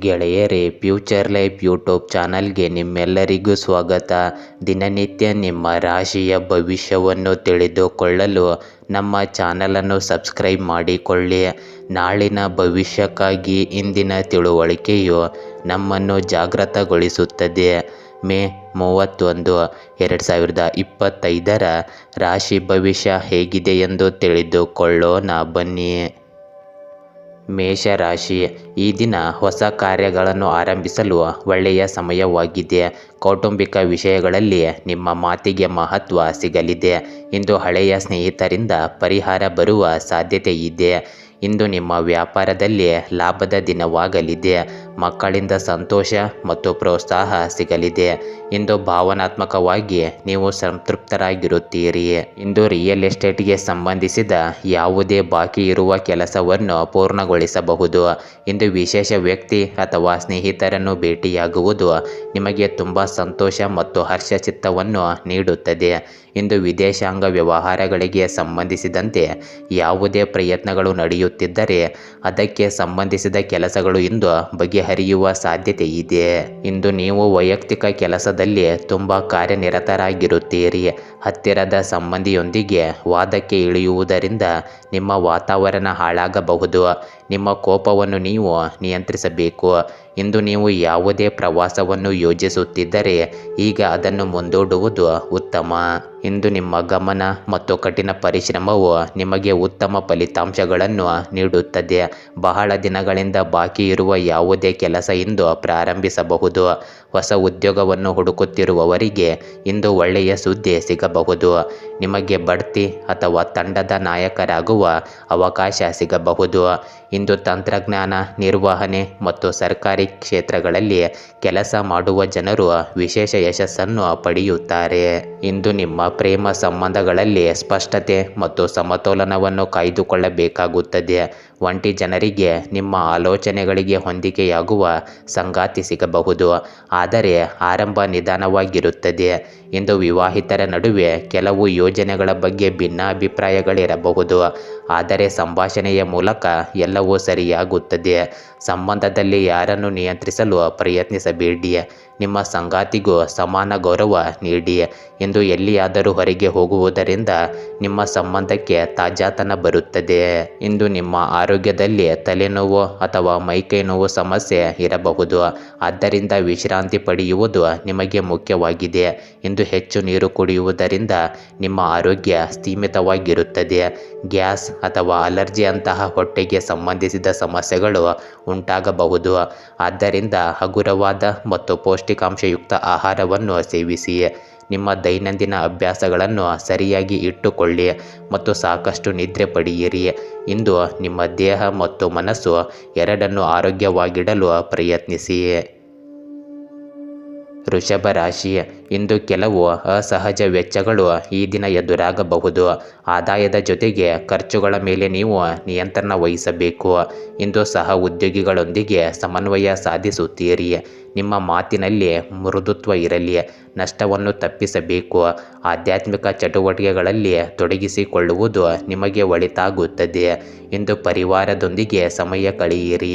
ಗೆಳೆಯರೇ, future life YouTube ಚಾನಲ್ಗೆ ನಿಮ್ಮೆಲ್ಲರಿಗೂ ಸ್ವಾಗತ. ದಿನನಿತ್ಯ ನಿಮ್ಮ ರಾಶಿಯ ಭವಿಷ್ಯವನ್ನು ತಿಳಿದುಕೊಳ್ಳಲು ನಮ್ಮ ಚಾನಲನ್ನು ಸಬ್ಸ್ಕ್ರೈಬ್ ಮಾಡಿಕೊಳ್ಳಿ. ನಾಳಿನ ಭವಿಷ್ಯಕ್ಕಾಗಿ ಇಂದಿನ ತಿಳುವಳಿಕೆಯು ನಮ್ಮನ್ನು ಜಾಗೃತಗೊಳಿಸುತ್ತದೆ. ಮೇ 31, 2025 ರಾಶಿ ಭವಿಷ್ಯ ಹೇಗಿದೆ ಎಂದು ತಿಳಿದುಕೊಳ್ಳೋಣ ಬನ್ನಿ. ಮೇಷರಾಶಿ, ಈ ದಿನ ಹೊಸ ಕಾರ್ಯಗಳನ್ನು ಆರಂಭಿಸಲು ಒಳ್ಳೆಯ ಸಮಯವಾಗಿದೆ. ಕೌಟುಂಬಿಕ ವಿಷಯಗಳಲ್ಲಿ ನಿಮ್ಮ ಮಾತಿಗೆ ಮಹತ್ವ ಸಿಗಲಿದೆ. ಇಂದು ಹಳೆಯ ಸ್ನೇಹಿತರಿಂದ ಪರಿಹಾರ ಬರುವ ಸಾಧ್ಯತೆ ಇದೆ. ಇಂದು ನಿಮ್ಮ ವ್ಯಾಪಾರದಲ್ಲಿ ಲಾಭದ ದಿನವಾಗಲಿದೆ. ಮಕ್ಕಳಿಂದ ಸಂತೋಷ ಮತ್ತು ಪ್ರೋತ್ಸಾಹ ಸಿಗಲಿದೆ. ಇಂದು ಭಾವನಾತ್ಮಕವಾಗಿ ನೀವು ಸಂತೃಪ್ತರಾಗಿರುತ್ತೀರಿ. ಇಂದು ರಿಯಲ್ ಎಸ್ಟೇಟ್ಗೆ ಸಂಬಂಧಿಸಿದ ಯಾವುದೇ ಬಾಕಿ ಇರುವ ಕೆಲಸವನ್ನು ಪೂರ್ಣಗೊಳಿಸಬಹುದು. ಇಂದು ವಿಶೇಷ ವ್ಯಕ್ತಿ ಅಥವಾ ಸ್ನೇಹಿತರನ್ನು ಭೇಟಿಯಾಗುವುದು ನಿಮಗೆ ತುಂಬ ಸಂತೋಷ ಮತ್ತು ಹರ್ಷಚಿತ್ತವನ್ನು ನೀಡುತ್ತದೆ. ಇಂದು ವಿದೇಶಾಂಗ ವ್ಯವಹಾರಗಳಿಗೆ ಸಂಬಂಧಿಸಿದಂತೆ ಯಾವುದೇ ಪ್ರಯತ್ನಗಳು ನಡೆಯುತ್ತಿದ್ದರೆ ಅದಕ್ಕೆ ಸಂಬಂಧಿಸಿದ ಕೆಲಸಗಳು ಇಂದು ಬಗೆಹರಿಯುವ ಸಾಧ್ಯತೆ ಇದೆ. ಇಂದು ನೀವು ವೈಯಕ್ತಿಕ ಕೆಲಸದಲ್ಲಿ ತುಂಬ ಕಾರ್ಯನಿರತರಾಗಿರುತ್ತೀರಿ. ಹತ್ತಿರದ ಸಂಬಂಧಿಯೊಂದಿಗೆ ವಾದಕ್ಕೆ ಇಳಿಯುವುದರಿಂದ ನಿಮ್ಮ ವಾತಾವರಣ ಹಾಳಾಗಬಹುದು. ನಿಮ್ಮ ಕೋಪವನ್ನು ನೀವು ನಿಯಂತ್ರಿಸಬೇಕು. ಇಂದು ನೀವು ಯಾವುದೇ ಪ್ರವಾಸವನ್ನು ಯೋಜಿಸುತ್ತಿದ್ದರೆ ಈಗ ಅದನ್ನು ಮುಂದೂಡುವುದು ಉತ್ತಮ. ಇಂದು ನಿಮ್ಮ ಗಮನ ಮತ್ತು ಕಠಿಣ ಪರಿಶ್ರಮವು ನಿಮಗೆ ಉತ್ತಮ ಫಲಿತಾಂಶಗಳನ್ನು ನೀಡುತ್ತದೆ. ಬಹಳ ದಿನಗಳಿಂದ ಬಾಕಿ ಇರುವ ಯಾವುದೇ ಕೆಲಸ ಇಂದು ಪ್ರಾರಂಭಿಸಬಹುದು. ಹೊಸ ಉದ್ಯೋಗವನ್ನು ಹುಡುಕುತ್ತಿರುವವರಿಗೆ ಇಂದು ಒಳ್ಳೆಯ ಸುದ್ದಿ ಸಿಗಬಹುದು. ನಿಮಗೆ ಬಡ್ತಿ ಅಥವಾ ತಂಡದ ನಾಯಕರಾಗುವ ಅವಕಾಶ ಸಿಗಬಹುದು. ಇಂದು ತಂತ್ರಜ್ಞಾನ, ನಿರ್ವಹಣೆ ಮತ್ತು ಸರ್ಕಾರಿ ಕ್ಷೇತ್ರಗಳಲ್ಲಿ ಕೆಲಸ ಮಾಡುವ ಜನರು ವಿಶೇಷ ಯಶಸ್ಸನ್ನು ಪಡೆಯುತ್ತಾರೆ. ಇಂದು ನಿಮ್ಮ ಪ್ರೇಮ ಸಂಬಂಧಗಳಲ್ಲಿ ಸ್ಪಷ್ಟತೆ ಮತ್ತು ಸಮತೋಲನವನ್ನು ಕಾಯ್ದುಕೊಳ್ಳಬೇಕಾಗುತ್ತದೆ. ಒಂಟಿ ಜನರಿಗೆ ನಿಮ್ಮ ಆಲೋಚನೆಗಳಿಗೆ ಹೊಂದಿಕೆಯಾಗುವ ಸಂಗಾತಿ ಸಿಗಬಹುದು, ಆದರೆ ಆರಂಭ ನಿಧಾನವಾಗಿರುತ್ತದೆ. ಇಂದು ವಿವಾಹಿತರ ನಡುವೆ ಕೆಲವು ಯೋಜನೆಗಳ ಬಗ್ಗೆ ಭಿನ್ನಾಭಿಪ್ರಾಯಗಳಿರಬಹುದು, ಆದರೆ ಸಂಭಾಷಣೆಯ ಮೂಲಕ ಎಲ್ಲವೂ ಸರಿಯಾಗುತ್ತದೆ. ಸಂಬಂಧದಲ್ಲಿ ಯಾರನ್ನು ನಿಯಂತ್ರಿಸಲು ಪ್ರಯತ್ನಿಸಬೇಡಿ. ನಿಮ್ಮ ಸಂಗಾತಿಗೂ ಸಮಾನ ಗೌರವ ನೀಡಿ. ಇಂದು ಎಲ್ಲಿಯಾದರೂ ಹೊರಗೆ ಹೋಗುವುದರಿಂದ ನಿಮ್ಮ ಸಂಬಂಧಕ್ಕೆ ತಾಜಾತನ ಬರುತ್ತದೆ. ಇಂದು ನಿಮ್ಮ ಆರೋಗ್ಯದಲ್ಲಿ ತಲೆನೋವು ಅಥವಾ ಮೈಕೈ ನೋವು ಸಮಸ್ಯೆ ಇರಬಹುದು, ಆದ್ದರಿಂದ ವಿಶ್ರಾಂತಿ ಪಡೆಯುವುದು ನಿಮಗೆ ಮುಖ್ಯವಾಗಿದೆ. ಇಂದು ಹೆಚ್ಚು ನೀರು ಕುಡಿಯುವುದರಿಂದ ನಿಮ್ಮ ಆರೋಗ್ಯ ಸ್ಥಿಮಿತವಾಗಿರುತ್ತದೆ. ಗ್ಯಾಸ್ ಅಥವಾ ಅಲರ್ಜಿಯಂತಹ ಹೊಟ್ಟೆಗೆ ಸಂಬಂಧಿಸಿದ ಸಮಸ್ಯೆಗಳು ಉಂಟಾಗಬಹುದು, ಆದ್ದರಿಂದ ಹಗುರವಾದ ಮತ್ತು ಪೌಷ್ಟಿಕಾಂಶಯುಕ್ತ ಆಹಾರವನ್ನು ಸೇವಿಸಿ. ನಿಮ್ಮ ದೈನಂದಿನ ಅಭ್ಯಾಸಗಳನ್ನು ಸರಿಯಾಗಿ ಇಟ್ಟುಕೊಳ್ಳಿ ಮತ್ತು ಸಾಕಷ್ಟು ನಿದ್ರೆ ಪಡೆಯಿರಿ. ಇಂದು ನಿಮ್ಮ ದೇಹ ಮತ್ತು ಮನಸ್ಸು ಎರಡನ್ನೂ ಆರೋಗ್ಯವಾಗಿಡಲು ಪ್ರಯತ್ನಿಸಿ. ವೃಷಭ ರಾಶಿ, ಇಂದು ಕೆಲವು ಅಸಹಜ ವೆಚ್ಚಗಳು ಈ ದಿನ ಎದುರಾಗಬಹುದು. ಆದಾಯದ ಜೊತೆಗೆ ಖರ್ಚುಗಳ ಮೇಲೆ ನೀವು ನಿಯಂತ್ರಣ ವಹಿಸಬೇಕು. ಇಂದು ಸಹ ಉದ್ಯೋಗಿಗಳೊಂದಿಗೆ ಸಮನ್ವಯ ಸಾಧಿಸುತ್ತೀರಿ. ನಿಮ್ಮ ಮಾತಿನಲ್ಲಿ ಮೃದುತ್ವ ಇರಲಿ. ನಷ್ಟವನ್ನು ತಪ್ಪಿಸಬೇಕು. ಆಧ್ಯಾತ್ಮಿಕ ಚಟುವಟಿಕೆಗಳಲ್ಲಿ ತೊಡಗಿಸಿಕೊಳ್ಳುವುದು ನಿಮಗೆ ಒಳಿತಾಗುತ್ತದೆ. ಇಂದು ಪರಿವಾರದೊಂದಿಗೆ ಸಮಯ ಕಳೆಯಿರಿ.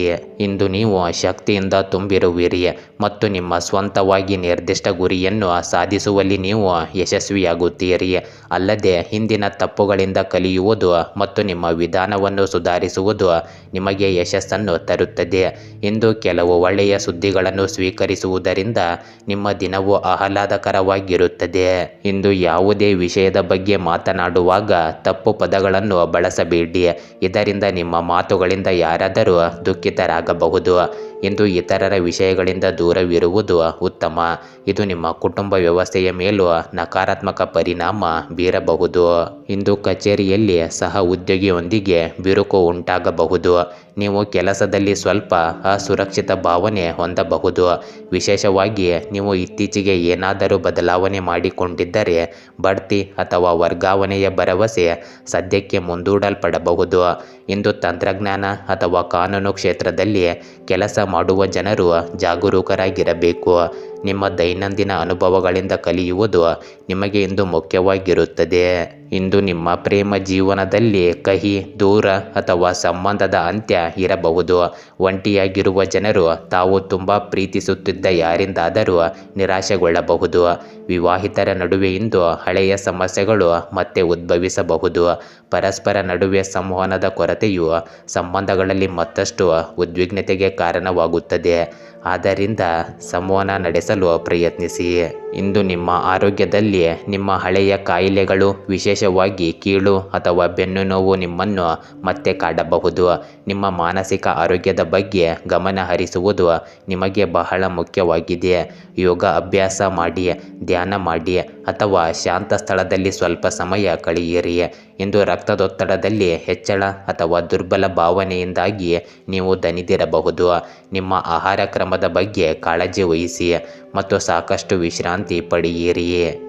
ಇಂದು ನೀವು ಶಕ್ತಿಯಿಂದ ತುಂಬಿರುವಿರಿ ಮತ್ತು ನಿಮ್ಮ ಸ್ವಂತವಾಗಿ ನಿರ್ದಿಷ್ಟ ಗುರಿಯನ್ನು ಸಾಧಿಸುವಲ್ಲಿ ನೀವು ಯಶಸ್ವಿಯಾಗುತ್ತೀರಿ. ಅಲ್ಲದೆ ಹಿಂದಿನ ತಪ್ಪುಗಳಿಂದ ಕಲಿಯುವುದು ಮತ್ತು ನಿಮ್ಮ ವಿಧಾನವನ್ನು ಸುಧಾರಿಸುವುದು ನಿಮಗೆ ಯಶಸ್ಸನ್ನು ತರುತ್ತದೆ. ಇಂದು ಕೆಲವು ಒಳ್ಳೆಯ ಸುದ್ದಿಗಳನ್ನು ಸ್ವೀಕರಿಸುವುದರಿಂದ ನಿಮ್ಮ ದಿನವು ಆಹ್ಲಾದಕರವಾಗಿರುತ್ತದೆ. ಇಂದು ಯಾವುದೇ ವಿಷಯದ ಬಗ್ಗೆ ಮಾತನಾಡುವಾಗ ತಪ್ಪು ಪದಗಳನ್ನು ಬಳಸಬೇಡಿ, ಇದರಿಂದ ನಿಮ್ಮ ಮಾತುಗಳಿಂದ ಯಾರಾದರೂ ದುಃಖಿತರಾಗಬಹುದು. ಇಂದು ಇತರರ ವಿಷಯಗಳಿಂದ ದೂರವಿರುವುದು ಉತ್ತಮ. ಇದು ನಿಮ್ಮ ಕುಟುಂಬ ವ್ಯವಸ್ಥೆಯ ಮೇಲೂ ನಕಾರಾತ್ಮಕ ಪರಿಣಾಮ ಬೀರಬಹುದು. ಇಂದು ಕಚೇರಿಯಲ್ಲಿ ಸಹ ಉದ್ಯೋಗಿಯೊಂದಿಗೆ ಬಿರುಕು ಉಂಟಾಗಬಹುದು. ನೀವು ಕೆಲಸದಲ್ಲಿ ಸ್ವಲ್ಪ ಅಸುರಕ್ಷಿತ ಭಾವನೆ ಹೊಂದಬಹುದು. ವಿಶೇಷವಾಗಿ ನೀವು ಇತ್ತೀಚೆಗೆ ಏನಾದರೂ ಬದಲಾವಣೆ ಮಾಡಿಕೊಂಡಿದ್ದರೆ ಬಡ್ತಿ ಅಥವಾ ವರ್ಗಾವಣೆಯ ಭರವಸೆ ಸದ್ಯಕ್ಕೆ ಮುಂದೂಡಲ್ಪಡಬಹುದು. ಇಂದು ತಂತ್ರಜ್ಞಾನ ಅಥವಾ ಕಾನೂನು ಕ್ಷೇತ್ರದಲ್ಲಿ ಕೆಲಸ ಮಾಡುವ ಜನರು ಜಾಗರೂಕರಾಗಿರಬೇಕು. ನಿಮ್ಮ ದೈನಂದಿನ ಅನುಭವಗಳಿಂದ ಕಲಿಯುವುದು ನಿಮಗೆ ಇಂದು ಮುಖ್ಯವಾಗಿರುತ್ತದೆ. ಇಂದು ನಿಮ್ಮ ಪ್ರೇಮ ಜೀವನದಲ್ಲಿ ಕಹಿ, ದೂರ ಅಥವಾ ಸಂಬಂಧದ ಅಂತ್ಯ ಇರಬಹುದು. ಒಂಟಿಯಾಗಿರುವ ಜನರು ತಾವು ತುಂಬ ಪ್ರೀತಿಸುತ್ತಿದ್ದ ಯಾರಿಂದಾದರೂ ನಿರಾಶೆಗೊಳ್ಳಬಹುದು. ವಿವಾಹಿತರ ನಡುವೆ ಇಂದು ಹಳೆಯ ಸಮಸ್ಯೆಗಳು ಮತ್ತೆ ಉದ್ಭವಿಸಬಹುದು. ಪರಸ್ಪರ ನಡುವೆ ಸಂವಹನದ ಕೊರತೆಯು ಸಂಬಂಧಗಳಲ್ಲಿ ಮತ್ತಷ್ಟು ಉದ್ವಿಗ್ನತೆಗೆ ಕಾರಣವಾಗುತ್ತದೆ. ಆದ್ದರಿಂದ ಸಂವಹನ ನಡೆಸಲು ಪ್ರಯತ್ನಿಸಿ. ಇಂದು ನಿಮ್ಮ ಆರೋಗ್ಯದಲ್ಲಿ ನಿಮ್ಮ ಹಳೆಯ ಕಾಯಿಲೆಗಳು, ವಿಶೇಷವಾಗಿ ಕೀಲು ಅಥವಾ ಬೆನ್ನು ನೋವು ನಿಮ್ಮನ್ನು ಮತ್ತೆ ಕಾಡಬಹುದು. ನಿಮ್ಮ ಮಾನಸಿಕ ಆರೋಗ್ಯದ ಬಗ್ಗೆ ಗಮನ ಹರಿಸುವುದು ನಿಮಗೆ ಬಹಳ ಮುಖ್ಯವಾಗಿದೆ. ಯೋಗ ಅಭ್ಯಾಸ ಮಾಡಿ, ಧ್ಯಾನ ಮಾಡಿ ಅಥವಾ ಶಾಂತ ಸ್ಥಳದಲ್ಲಿ ಸ್ವಲ್ಪ ಸಮಯ ಕಳೆಯಿರಿ. ಇಂದು ರಕ್ತದೊತ್ತಡದಲ್ಲಿ ಹೆಚ್ಚಳ ಅಥವಾ ದುರ್ಬಲ ಭಾವನೆಯಿಂದಾಗಿ ನೀವು ದಣಿದಿರಬಹುದು. ನಿಮ್ಮ ಆಹಾರ ಕ್ರಮದ ಬಗ್ಗೆ ಕಾಳಜಿ ವಹಿಸಿ ಮತ್ತು ಸಾಕಷ್ಟು ವಿಶ್ರಾಂತಿ ಪಡೆಯಿರಿ.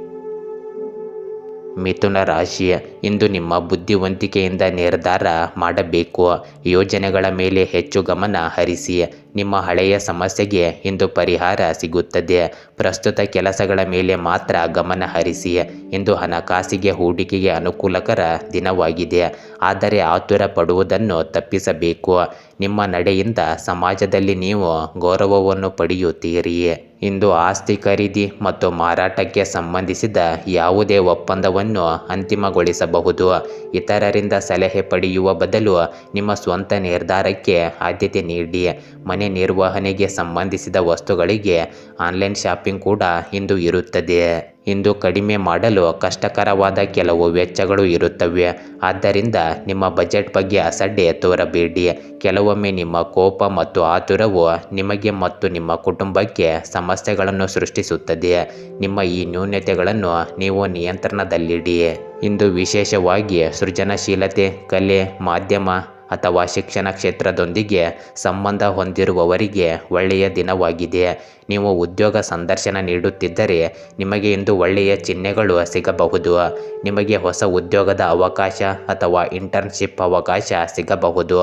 ಮಿಥುನ ರಾಶಿ, ಇಂದು ನಿಮ್ಮ ಬುದ್ಧಿವಂತಿಕೆಯಿಂದ ನಿರ್ಧಾರ ಮಾಡಬೇಕು. ಯೋಜನೆಗಳ ಮೇಲೆ ಹೆಚ್ಚು ಗಮನ ಹರಿಸಿ. ನಿಮ್ಮ ಹಳೆಯ ಸಮಸ್ಯೆಗೆ ಇಂದು ಪರಿಹಾರ ಸಿಗುತ್ತದೆ. ಪ್ರಸ್ತುತ ಕೆಲಸಗಳ ಮೇಲೆ ಮಾತ್ರ ಗಮನ ಹರಿಸಿ. ಇಂದು ಹಣಕಾಸಿಗೆ, ಹೂಡಿಕೆಗೆ ಅನುಕೂಲಕರ ದಿನವಾಗಿದೆ. ಆದರೆ ಆತುರ ಪಡುವುದನ್ನು ತಪ್ಪಿಸಬೇಕು. ನಿಮ್ಮ ನಡೆಯಿಂದ ಸಮಾಜದಲ್ಲಿ ನೀವು ಗೌರವವನ್ನು ಪಡೆಯುತ್ತೀರಿ. ಇಂದು ಆಸ್ತಿ ಖರೀದಿ ಮತ್ತು ಮಾರಾಟಕ್ಕೆ ಸಂಬಂಧಿಸಿದ ಯಾವುದೇ ಒಪ್ಪಂದವನ್ನು ಅಂತಿಮಗೊಳಿಸಬಹುದು. ಇತರರಿಂದ ಸಲಹೆ ಪಡೆಯುವ ಬದಲು ನಿಮ್ಮ ಸ್ವಂತ ನಿರ್ಧಾರಕ್ಕೆ ಆದ್ಯತೆ ನೀಡಿ. ಮನೆ ನಿರ್ವಹಣೆಗೆ ಸಂಬಂಧಿಸಿದ ವಸ್ತುಗಳಿಗೆ ಆನ್ಲೈನ್ ಶಾಪಿಂಗ್ ಕೂಡ ಇಂದು ಇರುತ್ತದೆ. ಇಂದು ಕಡಿಮೆ ಮಾಡಲು ಕಷ್ಟಕರವಾದ ಕೆಲವು ವೆಚ್ಚಗಳು ಇರುತ್ತವೆ. ಆದ್ದರಿಂದ ನಿಮ್ಮ ಬಜೆಟ್ ಬಗ್ಗೆ ಅಸಡ್ಡೆ ತೋರಬೇಡಿ. ಕೆಲವೊಮ್ಮೆ ನಿಮ್ಮ ಕೋಪ ಮತ್ತು ಆತುರವು ನಿಮಗೆ ಮತ್ತು ನಿಮ್ಮ ಕುಟುಂಬಕ್ಕೆ ಸಮಸ್ಯೆಗಳನ್ನು ಸೃಷ್ಟಿಸುತ್ತದೆ. ನಿಮ್ಮ ಈ ನ್ಯೂನತೆಗಳನ್ನು ನೀವು ನಿಯಂತ್ರಣದಲ್ಲಿಡಿ. ಇಂದು ವಿಶೇಷವಾಗಿ ಸೃಜನಶೀಲತೆ, ಕಲೆ, ಮಾಧ್ಯಮ ಅಥವಾ ಶಿಕ್ಷಣ ಕ್ಷೇತ್ರದೊಂದಿಗೆ ಸಂಬಂಧ ಹೊಂದಿರುವವರಿಗೆ ಒಳ್ಳೆಯ ದಿನವಾಗಿದೆ. ನೀವು ಉದ್ಯೋಗ ಸಂದರ್ಶನ ನೀಡುತ್ತಿದ್ದರೆ ನಿಮಗೆ ಇಂದು ಒಳ್ಳೆಯ ಚಿಹ್ನೆಗಳು ಸಿಗಬಹುದು. ನಿಮಗೆ ಹೊಸ ಉದ್ಯೋಗದ ಅವಕಾಶ ಅಥವಾ ಇಂಟರ್ನ್ಶಿಪ್ ಅವಕಾಶ ಸಿಗಬಹುದು.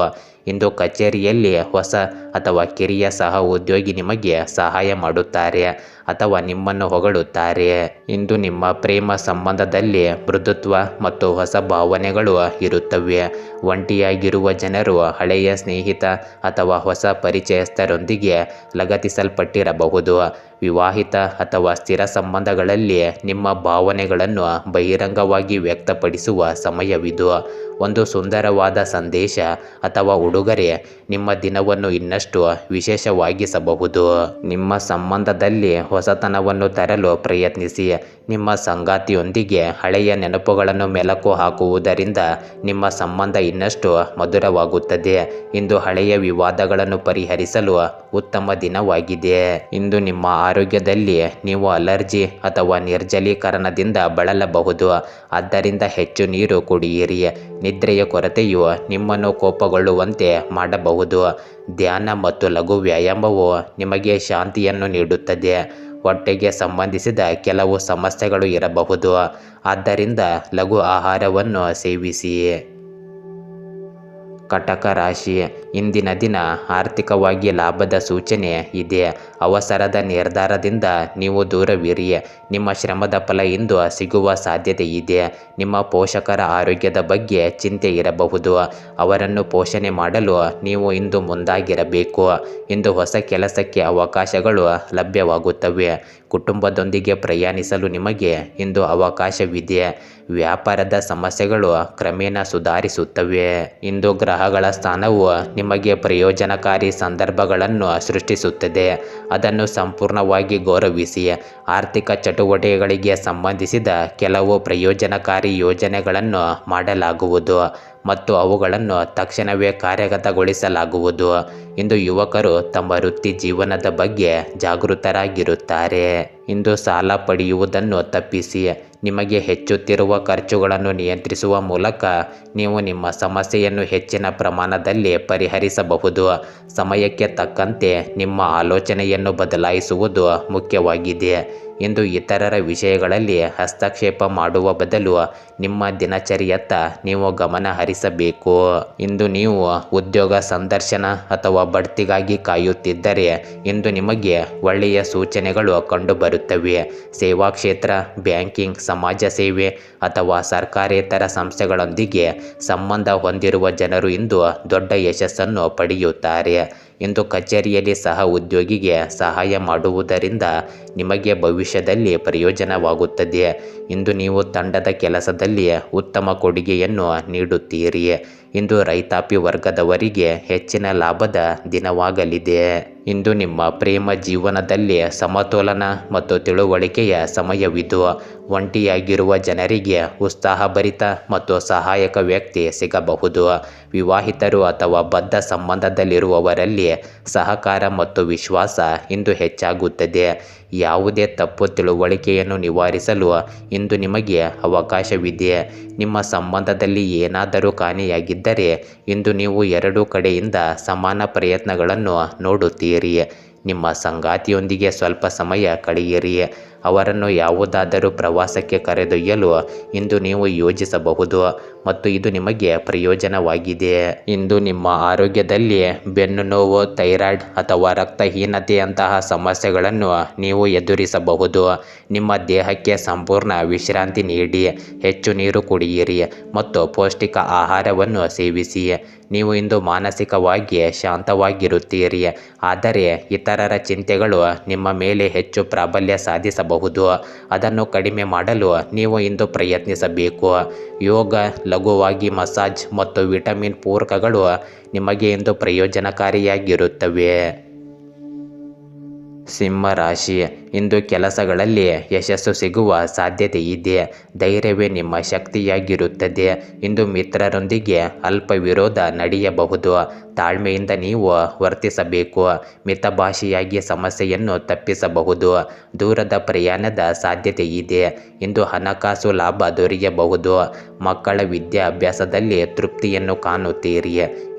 ಇಂದು ಕಚೇರಿಯಲ್ಲಿ ಹೊಸ ಅಥವಾ ಕಿರಿಯ ಸಹ ಉದ್ಯೋಗಿ ನಿಮಗೆ ಸಹಾಯ ಮಾಡುತ್ತಾರೆ ಅಥವಾ ನಿಮ್ಮನ್ನು ಹೊಗಳುತ್ತಾರೆ. ಇಂದು ನಿಮ್ಮ ಪ್ರೇಮ ಸಂಬಂಧದಲ್ಲಿ ಮೃದುತ್ವ ಮತ್ತು ಹೊಸ ಭಾವನೆಗಳು ಇರುತ್ತವೆ. ಒಂಟಿಯಾಗಿರುವ ಜನರು ಹಳೆಯ ಸ್ನೇಹಿತ ಅಥವಾ ಹೊಸ ಪರಿಚಯಸ್ಥರೊಂದಿಗೆ ಲಗತ್ತಿಸಲ್ಪಟ್ಟಿರಬಹುದು. ವಿವಾಹಿತ ಅಥವಾ ಸ್ಥಿರ ಸಂಬಂಧಗಳಲ್ಲಿ ನಿಮ್ಮ ಭಾವನೆಗಳನ್ನು ಬಹಿರಂಗವಾಗಿ ವ್ಯಕ್ತಪಡಿಸುವ ಸಮಯವಿದು. ಒಂದು ಸುಂದರವಾದ ಸಂದೇಶ ಅಥವಾ ಉಡುಗೊರೆ ನಿಮ್ಮ ದಿನವನ್ನು ಇನ್ನಷ್ಟು ವಿಶೇಷವಾಗಿಸಬಹುದು. ನಿಮ್ಮ ಸಂಬಂಧದಲ್ಲಿ ಹೊಸತನವನ್ನು ತರಲು ಪ್ರಯತ್ನಿಸಿ. ನಿಮ್ಮ ಸಂಗಾತಿಯೊಂದಿಗೆ ಹಳೆಯ ನೆನಪುಗಳನ್ನು ಮೆಲುಕು ಹಾಕುವುದರಿಂದ ನಿಮ್ಮ ಸಂಬಂಧ ಇನ್ನಷ್ಟು ಮಧುರವಾಗುತ್ತದೆ. ಇಂದು ಹಳೆಯ ವಿವಾದಗಳನ್ನು ಪರಿಹರಿಸಲು ಉತ್ತಮ ದಿನವಾಗಿದೆ. ಇಂದು ನಿಮ್ಮ ಆರೋಗ್ಯದಲ್ಲಿ ನೀವು ಅಲರ್ಜಿ ಅಥವಾ ನಿರ್ಜಲೀಕರಣದಿಂದ ಬಳಲಬಹುದು. ಆದ್ದರಿಂದ ಹೆಚ್ಚು ನೀರು ಕುಡಿಯಿರಿ. ನಿದ್ರೆಯ ಕೊರತೆಯು ನಿಮ್ಮನ್ನು ಕೋಪಗೊಳ್ಳುವಂತೆ ಮಾಡಬಹುದು. ಧ್ಯಾನ ಮತ್ತು ಲಘು ವ್ಯಾಯಾಮವು ನಿಮಗೆ ಶಾಂತಿಯನ್ನು ನೀಡುತ್ತದೆ. ಹೊಟ್ಟೆಗೆ ಸಂಬಂಧಿಸಿದ ಕೆಲವು ಸಮಸ್ಯೆಗಳು ಇರಬಹುದು. ಆದ್ದರಿಂದ ಲಘು ಆಹಾರವನ್ನು ಸೇವಿಸಿ. ಕಟಕ ರಾಶಿ, ಇಂದಿನ ದಿನ ಆರ್ಥಿಕವಾಗಿ ಲಾಭದ ಸೂಚನೆ ಇದೆ. ಅವಸರದ ನಿರ್ಧಾರದಿಂದ ನೀವು ದೂರವಿರಿ. ನಿಮ್ಮ ಶ್ರಮದ ಫಲ ಇಂದು ಸಿಗುವ ಸಾಧ್ಯತೆ ಇದೆ. ನಿಮ್ಮ ಪೋಷಕರ ಆರೋಗ್ಯದ ಬಗ್ಗೆ ಚಿಂತೆ ಇರಬಹುದು. ಅವರನ್ನು ಪೋಷಣೆ ಮಾಡಲು ನೀವು ಇಂದು ಮುಂದಾಗಿರಬೇಕು. ಇಂದು ಹೊಸ ಕೆಲಸಕ್ಕೆ ಅವಕಾಶಗಳು ಲಭ್ಯವಾಗುತ್ತವೆ. ಕುಟುಂಬದೊಂದಿಗೆ ಪ್ರಯಾಣಿಸಲು ನಿಮಗೆ ಇಂದು ಅವಕಾಶವಿದೆ. ವ್ಯಾಪಾರದ ಸಮಸ್ಯೆಗಳು ಕ್ರಮೇಣ ಸುಧಾರಿಸುತ್ತವೆ. ಇಂದು ಗ್ರಹಗಳ ಸ್ಥಾನವು ನಿಮಗೆ ಪ್ರಯೋಜನಕಾರಿ ಸಂದರ್ಭಗಳನ್ನು ಸೃಷ್ಟಿಸುತ್ತದೆ. ಅದನ್ನು ಸಂಪೂರ್ಣವಾಗಿ ಗೌರವಿಸಿ. ಆರ್ಥಿಕ ಚಟುವಟಿಕೆಗಳಿಗೆ ಸಂಬಂಧಿಸಿದ ಕೆಲವು ಪ್ರಯೋಜನಕಾರಿ ಯೋಜನೆಗಳನ್ನು ಮಾಡಲಾಗುವುದು ಮತ್ತು ಅವುಗಳನ್ನು ತಕ್ಷಣವೇ ಕಾರ್ಯಗತಗೊಳಿಸಲಾಗುವುದು. ಇಂದು ಯುವಕರು ತಮ್ಮ ವೃತ್ತಿ ಜೀವನದ ಬಗ್ಗೆ ಜಾಗೃತರಾಗಿರುತ್ತಾರೆ. ಇಂದು ಸಾಲ ಪಡೆಯುವುದನ್ನು ತಪ್ಪಿಸಿ. ನಿಮಗೆ ಹೆಚ್ಚುತ್ತಿರುವ ಖರ್ಚುಗಳನ್ನು ನಿಯಂತ್ರಿಸುವ ಮೂಲಕ ನೀವು ನಿಮ್ಮ ಸಮಸ್ಯೆಯನ್ನು ಹೆಚ್ಚಿನ ಪ್ರಮಾಣದಲ್ಲಿ ಪರಿಹರಿಸಬಹುದು. ಸಮಯಕ್ಕೆ ತಕ್ಕಂತೆ ನಿಮ್ಮ ಆಲೋಚನೆಯನ್ನು ಬದಲಾಯಿಸುವುದು ಮುಖ್ಯವಾಗಿದೆ. ಇಂದು ಇತರರ ವಿಷಯಗಳಲ್ಲಿ ಹಸ್ತಕ್ಷೇಪ ಮಾಡುವ ಬದಲು ನಿಮ್ಮ ದಿನಚರಿಯತ್ತ ನೀವು ಗಮನ ಹರಿಸಬೇಕು. ಇಂದು ನೀವು ಉದ್ಯೋಗ ಸಂದರ್ಶನ ಅಥವಾ ಬಡ್ತಿಗಾಗಿ ಕಾಯುತ್ತಿದ್ದರೆ ಇಂದು ನಿಮಗೆ ಒಳ್ಳೆಯ ಸೂಚನೆಗಳು ಕಂಡುಬರುತ್ತವೆ. ಸೇವಾ ಕ್ಷೇತ್ರ, ಬ್ಯಾಂಕಿಂಗ್, ಸಮಾಜ ಸೇವೆ ಅಥವಾ ಸರ್ಕಾರೇತರ ಸಂಸ್ಥೆಗಳೊಂದಿಗೆ ಸಂಬಂಧ ಹೊಂದಿರುವ ಜನರು ಇಂದು ದೊಡ್ಡ ಯಶಸ್ಸನ್ನು ಪಡೆಯುತ್ತಾರೆ. ಇಂದು ಕಚೇರಿಯಲ್ಲಿ ಸಹ ಉದ್ಯೋಗಿಗೆ ಸಹಾಯ ಮಾಡುವುದರಿಂದ ನಿಮಗೆ ಭವಿಷ್ಯದಲ್ಲಿ ಪ್ರಯೋಜನವಾಗುತ್ತದೆ. ಇಂದು ನೀವು ತಂಡದ ಕೆಲಸದಲ್ಲಿ ಉತ್ತಮ ಕೊಡುಗೆಯನ್ನು ನೀಡುತ್ತೀರಿ. ಇಂದು ರೈತಾಪಿ ವರ್ಗದವರಿಗೆ ಹೆಚ್ಚಿನ ಲಾಭದ ದಿನವಾಗಲಿದೆ. ಇಂದು ನಿಮ್ಮ ಪ್ರೇಮ ಜೀವನದಲ್ಲಿ ಸಮತೋಲನ ಮತ್ತು ತಿಳುವಳಿಕೆಯ ಸಮಯವಿದು. ಒಂಟಿಯಾಗಿರುವ ಜನರಿಗೆ ಉತ್ಸಾಹಭರಿತ ಮತ್ತು ಸಹಾಯಕ ವ್ಯಕ್ತಿ ಸಿಗಬಹುದು. ವಿವಾಹಿತರು ಅಥವಾ ಬದ್ಧ ಸಂಬಂಧದಲ್ಲಿರುವವರಲ್ಲಿ ಸಹಕಾರ ಮತ್ತು ವಿಶ್ವಾಸ ಇಂದು ಹೆಚ್ಚಾಗುತ್ತದೆ. ಯಾವುದೇ ತಪ್ಪು ತಿಳುವಳಿಕೆಯನ್ನು ನಿವಾರಿಸಲು ಇಂದು ನಿಮಗೆ ಅವಕಾಶವಿದೆ. ನಿಮ್ಮ ಸಂಬಂಧದಲ್ಲಿ ಏನಾದರೂ ಕಾಣೆಯಾಗಿದ್ದರೆ ಇಂದು ನೀವು ಎರಡೂ ಕಡೆಯಿಂದ ಸಮಾನ ಪ್ರಯತ್ನಗಳನ್ನು ನೋಡುತ್ತೀರಿ. ನಿಮ್ಮ ಸಂಗಾತಿಯೊಂದಿಗೆ ಸ್ವಲ್ಪ ಸಮಯ ಕಳೆಯಿರಿ. ಅವರನ್ನು ಯಾವುದಾದರೂ ಪ್ರವಾಸಕ್ಕೆ ಕರೆದೊಯ್ಯಲು ಇಂದು ನೀವು ಯೋಜಿಸಬಹುದು ಮತ್ತು ಇದು ನಿಮಗೆ ಪ್ರಯೋಜನವಾಗಿದೆ. ಇಂದು ನಿಮ್ಮ ಆರೋಗ್ಯದಲ್ಲಿ ಬೆನ್ನು ನೋವು, ಥೈರಾಯ್ಡ್ ಅಥವಾ ರಕ್ತಹೀನತೆಯಂತಹ ಸಮಸ್ಯೆಗಳನ್ನು ನೀವು ಎದುರಿಸಬಹುದು. ನಿಮ್ಮ ದೇಹಕ್ಕೆ ಸಂಪೂರ್ಣ ವಿಶ್ರಾಂತಿ ನೀಡಿ, ಹೆಚ್ಚು ನೀರು ಕುಡಿಯಿರಿ ಮತ್ತು ಪೌಷ್ಟಿಕ ಆಹಾರವನ್ನು ಸೇವಿಸಿ. ನೀವು ಇಂದು ಮಾನಸಿಕವಾಗಿ ಶಾಂತವಾಗಿರುತ್ತೀರಿ, ಆದರೆ ಇತರರ ಚಿಂತೆಗಳು ನಿಮ್ಮ ಮೇಲೆ ಹೆಚ್ಚು ಪ್ರಾಬಲ್ಯ ಸಾಧಿಸಬಹುದು. ಅದನ್ನು ಕಡಿಮೆ ಮಾಡಲು ನೀವು ಇಂದು ಪ್ರಯತ್ನಿಸಬೇಕು. ಯೋಗ, ಲಘುವಾಗಿ ಮಸಾಜ್ ಮತ್ತು ವಿಟಮಿನ್ ಪೂರಕಗಳು ನಿಮಗೆ ಇಂದು ಪ್ರಯೋಜನಕಾರಿಯಾಗಿರುತ್ತವೆ. ಸಿಂಹ ರಾಶಿ, ಇಂದು ಕೆಲಸಗಳಲ್ಲಿ ಯಶಸ್ಸು ಸಿಗುವ ಸಾಧ್ಯತೆ ಇದೆ. ಧೈರ್ಯವೇ ನಿಮ್ಮ ಶಕ್ತಿಯಾಗಿರುತ್ತದೆ. ಇಂದು ಮಿತ್ರರೊಂದಿಗೆ ಅಲ್ಪ ವಿರೋಧ ನಡೆಯಬಹುದು. ತಾಳ್ಮೆಯಿಂದ ನೀವು ವರ್ತಿಸಬೇಕು. ಮಿತಭಾಷಿಯಾಗಿ ಸಮಸ್ಯೆಯನ್ನು ತಪ್ಪಿಸಬಹುದು. ದೂರದ ಪ್ರಯಾಣದ ಸಾಧ್ಯತೆ ಇದೆ. ಇಂದು ಹಣಕಾಸು ಲಾಭ ದೊರೆಯಬಹುದು. ಮಕ್ಕಳ ವಿದ್ಯಾಭ್ಯಾಸದಲ್ಲಿ ತೃಪ್ತಿಯನ್ನು ಕಾಣುತ್ತೀರಿ.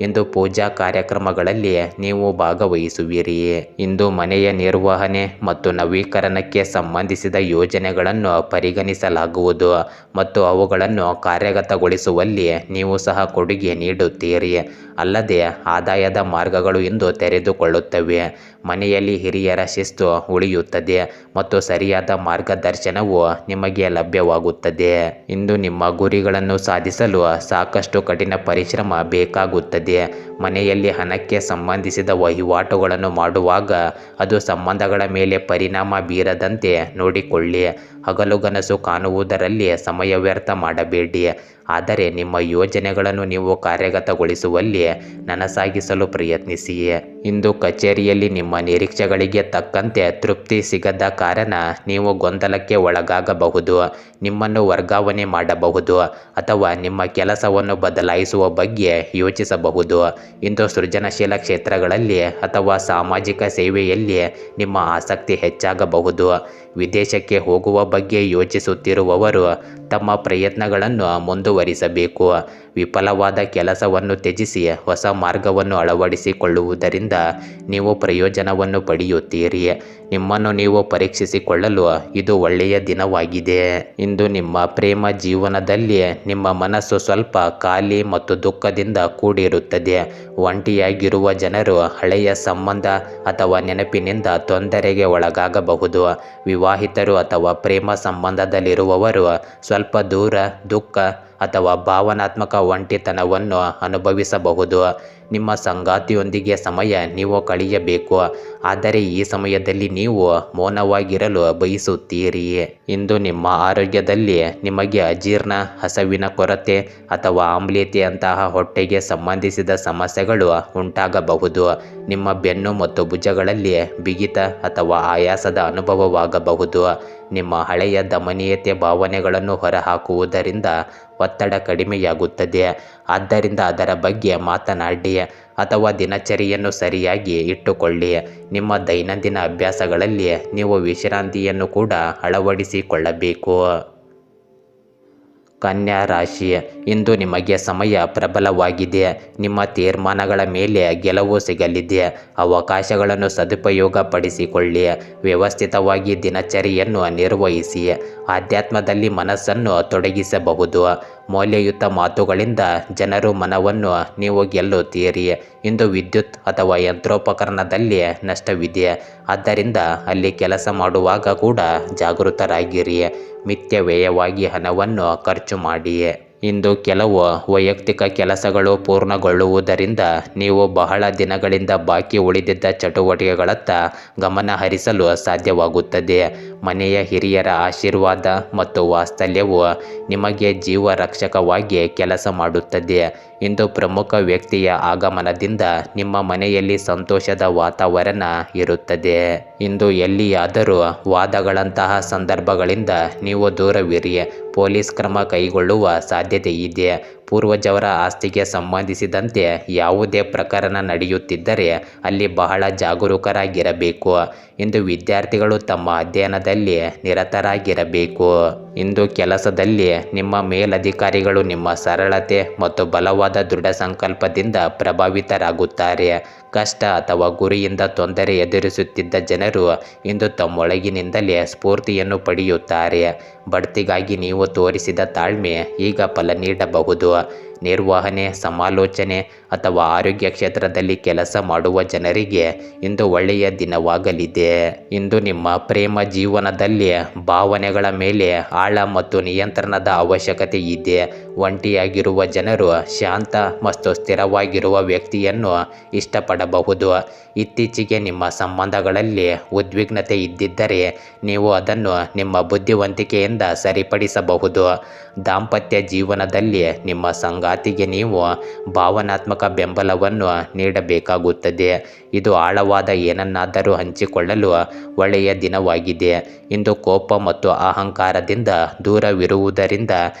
ಇಂದು ಪೂಜಾ ಕಾರ್ಯಕ್ರಮಗಳಲ್ಲಿ ನೀವು ಭಾಗವಹಿಸುವಿರಿ. ಇಂದು ಮನೆಯ ನಿರ್ವಹಣೆ ಮತ್ತು ನವೀಕರಣಕ್ಕೆ ಸಂಬಂಧಿಸಿದ ಯೋಜನೆಗಳನ್ನು ಪರಿಗಣಿಸಲಾಗುವುದು ಮತ್ತು ಅವುಗಳನ್ನು ಕಾರ್ಯಗತಗೊಳಿಸುವಲ್ಲಿ ನೀವು ಸಹ ಕೊಡುಗೆ ನೀಡುತ್ತೀರಿ. ಅಲ್ಲದೆ ಆದಾಯದ ಮಾರ್ಗಗಳು ಇಂದು ತೆರೆದುಕೊಳ್ಳುತ್ತವೆ. ಮನೆಯಲ್ಲಿ ಹಿರಿಯರ ಶಿಸ್ತು ಉಳಿಯುತ್ತದೆ ಮತ್ತು ಸರಿಯಾದ ಮಾರ್ಗದರ್ಶನವು ನಿಮಗೆ ಲಭ್ಯವಾಗುತ್ತದೆ. ಇಂದು ನಿಮ್ಮ ಗುರಿಗಳನ್ನು ಸಾಧಿಸಲು ಸಾಕಷ್ಟು ಕಠಿಣ ಪರಿಶ್ರಮ ಬೇಕಾಗುತ್ತದೆ. ಮನೆಯಲ್ಲಿ ಹಣಕ್ಕೆ ಸಂಬಂಧಿಸಿದ ವಹಿವಾಟುಗಳನ್ನು ಮಾಡುವಾಗ ಅದು ಸಂಬಂಧಗಳ ಮೇಲೆ ಪರಿಣಾಮ ಬೀರದಂತೆ ನೋಡಿಕೊಳ್ಳಿ. ಹಗಲುಗನಸು ಕಾಣುವುದರಲ್ಲಿ ಸಮಯ ವ್ಯರ್ಥ ಮಾಡಬೇಡಿ, ಆದರೆ ನಿಮ್ಮ ಯೋಜನೆಗಳನ್ನು ನೀವು ಕಾರ್ಯಗತಗೊಳಿಸುವಲ್ಲಿ ನನಸಾಗಿಸಲು ಪ್ರಯತ್ನಿಸಿ. ಇಂದು ಕಚೇರಿಯಲ್ಲಿ ನಿಮ್ಮ ನಿರೀಕ್ಷೆಗಳಿಗೆ ತಕ್ಕಂತೆ ತೃಪ್ತಿ ಸಿಗದ ಕಾರಣ ನೀವು ಗೊಂದಲಕ್ಕೆ ಒಳಗಾಗಬಹುದು. ನಿಮ್ಮನ್ನು ವರ್ಗಾವಣೆ ಮಾಡಬಹುದು ಅಥವಾ ನಿಮ್ಮ ಕೆಲಸವನ್ನು ಬದಲಾಯಿಸುವ ಬಗ್ಗೆ ಯೋಚಿಸಬಹುದು. ಇಂದು ಸೃಜನಶೀಲ ಕ್ಷೇತ್ರಗಳಲ್ಲಿ ಅಥವಾ ಸಾಮಾಜಿಕ ಸೇವೆಯಲ್ಲಿ ನಿಮ್ಮ ಆಸಕ್ತಿ ಹೆಚ್ಚಾಗಬಹುದು. ವಿದೇಶಕ್ಕೆ ಹೋಗುವ ಬಗ್ಗೆ ಯೋಚಿಸುತ್ತಿರುವವರು ತಮ್ಮ ಪ್ರಯತ್ನಗಳನ್ನು ಮುಂದುವರಿಸಬೇಕು. ವಿಫಲವಾದ ಕೆಲಸವನ್ನು ತ್ಯಜಿಸಿ ಹೊಸ ಮಾರ್ಗವನ್ನು ಅಳವಡಿಸಿಕೊಳ್ಳುವುದರಿಂದ ನೀವು ಪ್ರಯೋಜನವನ್ನು ಪಡೆಯುತ್ತೀರಿ. ನಿಮ್ಮನ್ನು ನೀವು ಪರೀಕ್ಷಿಸಿಕೊಳ್ಳಲು ಇದು ಒಳ್ಳೆಯ ದಿನವಾಗಿದೆ. ಇಂದು ನಿಮ್ಮ ಪ್ರೇಮ ಜೀವನದಲ್ಲಿ ನಿಮ್ಮ ಮನಸ್ಸು ಸ್ವಲ್ಪ ಖಾಲಿ ಮತ್ತು ದುಃಖದಿಂದ ಕೂಡಿರುತ್ತದೆ. ಒಂಟಿಯಾಗಿರುವ ಜನರು ಹಳೆಯ ಸಂಬಂಧ ಅಥವಾ ನೆನಪಿನಿಂದ ತೊಂದರೆಗೆ ಒಳಗಾಗಬಹುದು. ವಿವಾಹಿತರು ಅಥವಾ ಪ್ರೇಮ ಸಂಬಂಧದಲ್ಲಿರುವವರು ಸ್ವಲ್ಪ ದೂರ, ದುಃಖ ಅಥವಾ ಭಾವನಾತ್ಮಕ ಒಂಟಿತನವನ್ನು ಅನುಭವಿಸಬಹುದು. ನಿಮ್ಮ ಸಂಗಾತಿಯೊಂದಿಗೆ ಸಮಯ ನೀವು ಕಳೆಯಬೇಕು, ಆದರೆ ಈ ಸಮಯದಲ್ಲಿ ನೀವು ಮೌನವಾಗಿರಲು ಬಯಸುತ್ತೀರಿ. ಇಂದು ನಿಮ್ಮ ಆರೋಗ್ಯದಲ್ಲಿ ನಿಮಗೆ ಅಜೀರ್ಣ, ಹಸಿವಿನ ಕೊರತೆ ಅಥವಾ ಆಮ್ಲೀಯತೆಯಂತಹ ಹೊಟ್ಟೆಗೆ ಸಂಬಂಧಿಸಿದ ಸಮಸ್ಯೆಗಳು ಉಂಟಾಗಬಹುದು. ನಿಮ್ಮ ಬೆನ್ನು ಮತ್ತು ಭುಜಗಳಲ್ಲಿ ಬಿಗಿತ ಅಥವಾ ಆಯಾಸದ ಅನುಭವವಾಗಬಹುದು. ನಿಮ್ಮ ಹಳೆಯ ದಮನೀಯತೆ ಭಾವನೆಗಳನ್ನು ಹೊರಹಾಕುವುದರಿಂದ ಒತ್ತಡ ಕಡಿಮೆಯಾಗುತ್ತದೆ. ಆದ್ದರಿಂದ ಅದರ ಬಗ್ಗೆ ಮಾತನಾಡಿ ಅಥವಾ ದಿನಚರಿಯನ್ನು ಸರಿಯಾಗಿ ಇಟ್ಟುಕೊಳ್ಳಿ. ನಿಮ್ಮ ದೈನಂದಿನ ಅಭ್ಯಾಸಗಳಲ್ಲಿ ನೀವು ವಿಶ್ರಾಂತಿಯನ್ನು ಕೂಡ ಅಳವಡಿಸಿಕೊಳ್ಳಬೇಕು. ಕನ್ಯಾ ರಾಶಿ, ಇಂದು ನಿಮಗೆ ಸಮಯ ಪ್ರಬಲವಾಗಿದೆ. ನಿಮ್ಮ ತೀರ್ಮಾನಗಳ ಮೇಲೆ ಗೆಲುವು ಸಿಗಲಿದೆ. ಅವಕಾಶಗಳನ್ನು ಸದುಪಯೋಗ ಪಡಿಸಿಕೊಳ್ಳಿ. ವ್ಯವಸ್ಥಿತವಾಗಿ ದಿನಚರಿಯನ್ನು ನಿರ್ವಹಿಸಿ. ಆಧ್ಯಾತ್ಮದಲ್ಲಿ ಮನಸ್ಸನ್ನು ತೊಡಗಿಸಬಹುದು. ಮೌಲ್ಯಯುತ ಮಾತುಗಳಿಂದ ಜನರು ಮನವನ್ನು ನೀವು ಗೆಲ್ಲುತ್ತೀರಿ. ಇಂದು ವಿದ್ಯುತ್ ಅಥವಾ ಯಂತ್ರೋಪಕರಣದಲ್ಲಿ ನಷ್ಟವಿದೆ. ಆದ್ದರಿಂದ ಅಲ್ಲಿ ಕೆಲಸ ಮಾಡುವಾಗ ಕೂಡ ಜಾಗೃತರಾಗಿರಿ. ಮಿಥ್ಯವ್ಯಯವಾಗಿ ಹಣವನ್ನು ಖರ್ಚು ಮಾಡಿ. ಇಂದು ಕೆಲವು ವೈಯಕ್ತಿಕ ಕೆಲಸಗಳು ಪೂರ್ಣಗೊಳ್ಳುವುದರಿಂದ ನೀವು ಬಹಳ ದಿನಗಳಿಂದ ಬಾಕಿ ಉಳಿದಿದ್ದ ಚಟುವಟಿಕೆಗಳತ್ತ ಗಮನ ಹರಿಸಲು ಸಾಧ್ಯವಾಗುತ್ತದೆ. ಮನೆಯ ಹಿರಿಯರ ಆಶೀರ್ವಾದ ಮತ್ತು ವಾತ್ಸಲ್ಯವು ನಿಮಗೆ ಜೀವರಕ್ಷಕವಾಗಿ ಕೆಲಸ ಮಾಡುತ್ತದೆ. ಇಂದು ಪ್ರಮುಖ ವ್ಯಕ್ತಿಯ ಆಗಮನದಿಂದ ನಿಮ್ಮ ಮನೆಯಲ್ಲಿ ಸಂತೋಷದ ವಾತಾವರಣ ಇರುತ್ತದೆ. ಇಂದು ಎಲ್ಲಿಯಾದರೂ ವಾದಗಳಂತಹ ಸಂದರ್ಭಗಳಿಂದ ನೀವು ದೂರವಿರಿ. ಪೊಲೀಸ್ ಕ್ರಮ ಕೈಗೊಳ್ಳುವ ಸಾಧ್ಯತೆ ಇದೆ. ಪೂರ್ವಜರ ಆಸ್ತಿಗೆ ಸಂಬಂಧಿಸಿದಂತೆ ಯಾವುದೇ ಪ್ರಕರಣ ನಡೆಯುತ್ತಿದ್ದರೆ ಅಲ್ಲಿ ಬಹಳ ಜಾಗರೂಕರಾಗಿರಬೇಕು. ಇಂದು ವಿದ್ಯಾರ್ಥಿಗಳು ತಮ್ಮ ಅಧ್ಯಯನದಲ್ಲಿ ನಿರತರಾಗಿರಬೇಕು. ಇಂದು ಕೆಲಸದಲ್ಲಿ ನಿಮ್ಮ ಮೇಲಧಿಕಾರಿಗಳು ನಿಮ್ಮ ಸರಳತೆ ಮತ್ತು ಬಲವಾದ ದೃಢ ಸಂಕಲ್ಪದಿಂದ ಪ್ರಭಾವಿತರಾಗುತ್ತಾರೆ. ಕಷ್ಟ ಅಥವಾ ಗುರಿಯಿಂದ ತೊಂದರೆ ಎದುರಿಸುತ್ತಿದ್ದ ಜನರು ಇಂದು ತಮ್ಮೊಳಗಿನಿಂದಲೇ ಸ್ಫೂರ್ತಿಯನ್ನು ಪಡೆಯುತ್ತಾರೆ. ಬಡ್ತಿಗಾಗಿ ನೀವು ತೋರಿಸಿದ ತಾಳ್ಮೆ ಈಗ ಫಲ ನೀಡಬಹುದು. ನಿರ್ವಹಣೆ, ಸಮಾಲೋಚನೆ ಅಥವಾ ಆರೋಗ್ಯ ಕ್ಷೇತ್ರದಲ್ಲಿ ಕೆಲಸ ಮಾಡುವ ಜನರಿಗೆ ಇಂದು ಒಳ್ಳೆಯ ದಿನವಾಗಲಿದೆ. ಇಂದು ನಿಮ್ಮ ಪ್ರೇಮ ಜೀವನದಲ್ಲಿ ಭಾವನೆಗಳ ಮೇಲೆ ಆಳ ಮತ್ತು ನಿಯಂತ್ರಣದ ಅವಶ್ಯಕತೆ ಇದೆ. ಒಂಟಿಯಾಗಿರುವ ಜನರು ಶಾಂತ ಮತ್ತು ಸ್ಥಿರವಾಗಿರುವ ವ್ಯಕ್ತಿಯನ್ನು ಇಷ್ಟಪಡಬಹುದು. ಇತ್ತೀಚೆಗೆ ನಿಮ್ಮ ಸಂಬಂಧಗಳಲ್ಲಿ ಉದ್ವಿಗ್ನತೆ ಇದ್ದಿದ್ದರೆ ನೀವು ಅದನ್ನು ನಿಮ್ಮ ಬುದ್ಧಿವಂತಿಕೆಯಿಂದ ಸರಿಪಡಿಸಬಹುದು. ದಾಂಪತ್ಯ ಜೀವನದಲ್ಲಿ ನಿಮ್ಮ ಸಂಗಾತಿಗೆ ನೀವು ಭಾವನಾತ್ಮಕ ಬೆಂಬಲವನ್ನು ನೀಡಬೇಕಾಗುತ್ತದೆ. ಇದು ಆಳವಾದ ಏನನ್ನಾದರೂ ಹಂಚಿಕೊಳ್ಳಲು ಒಳ್ಳೆಯ ದಿನವಾಗಿದೆ. ಇಂದು ಕೋಪ ಮತ್ತು ಅಹಂಕಾರದಿಂದ ದೂರವಿರುವುದರಿಂದ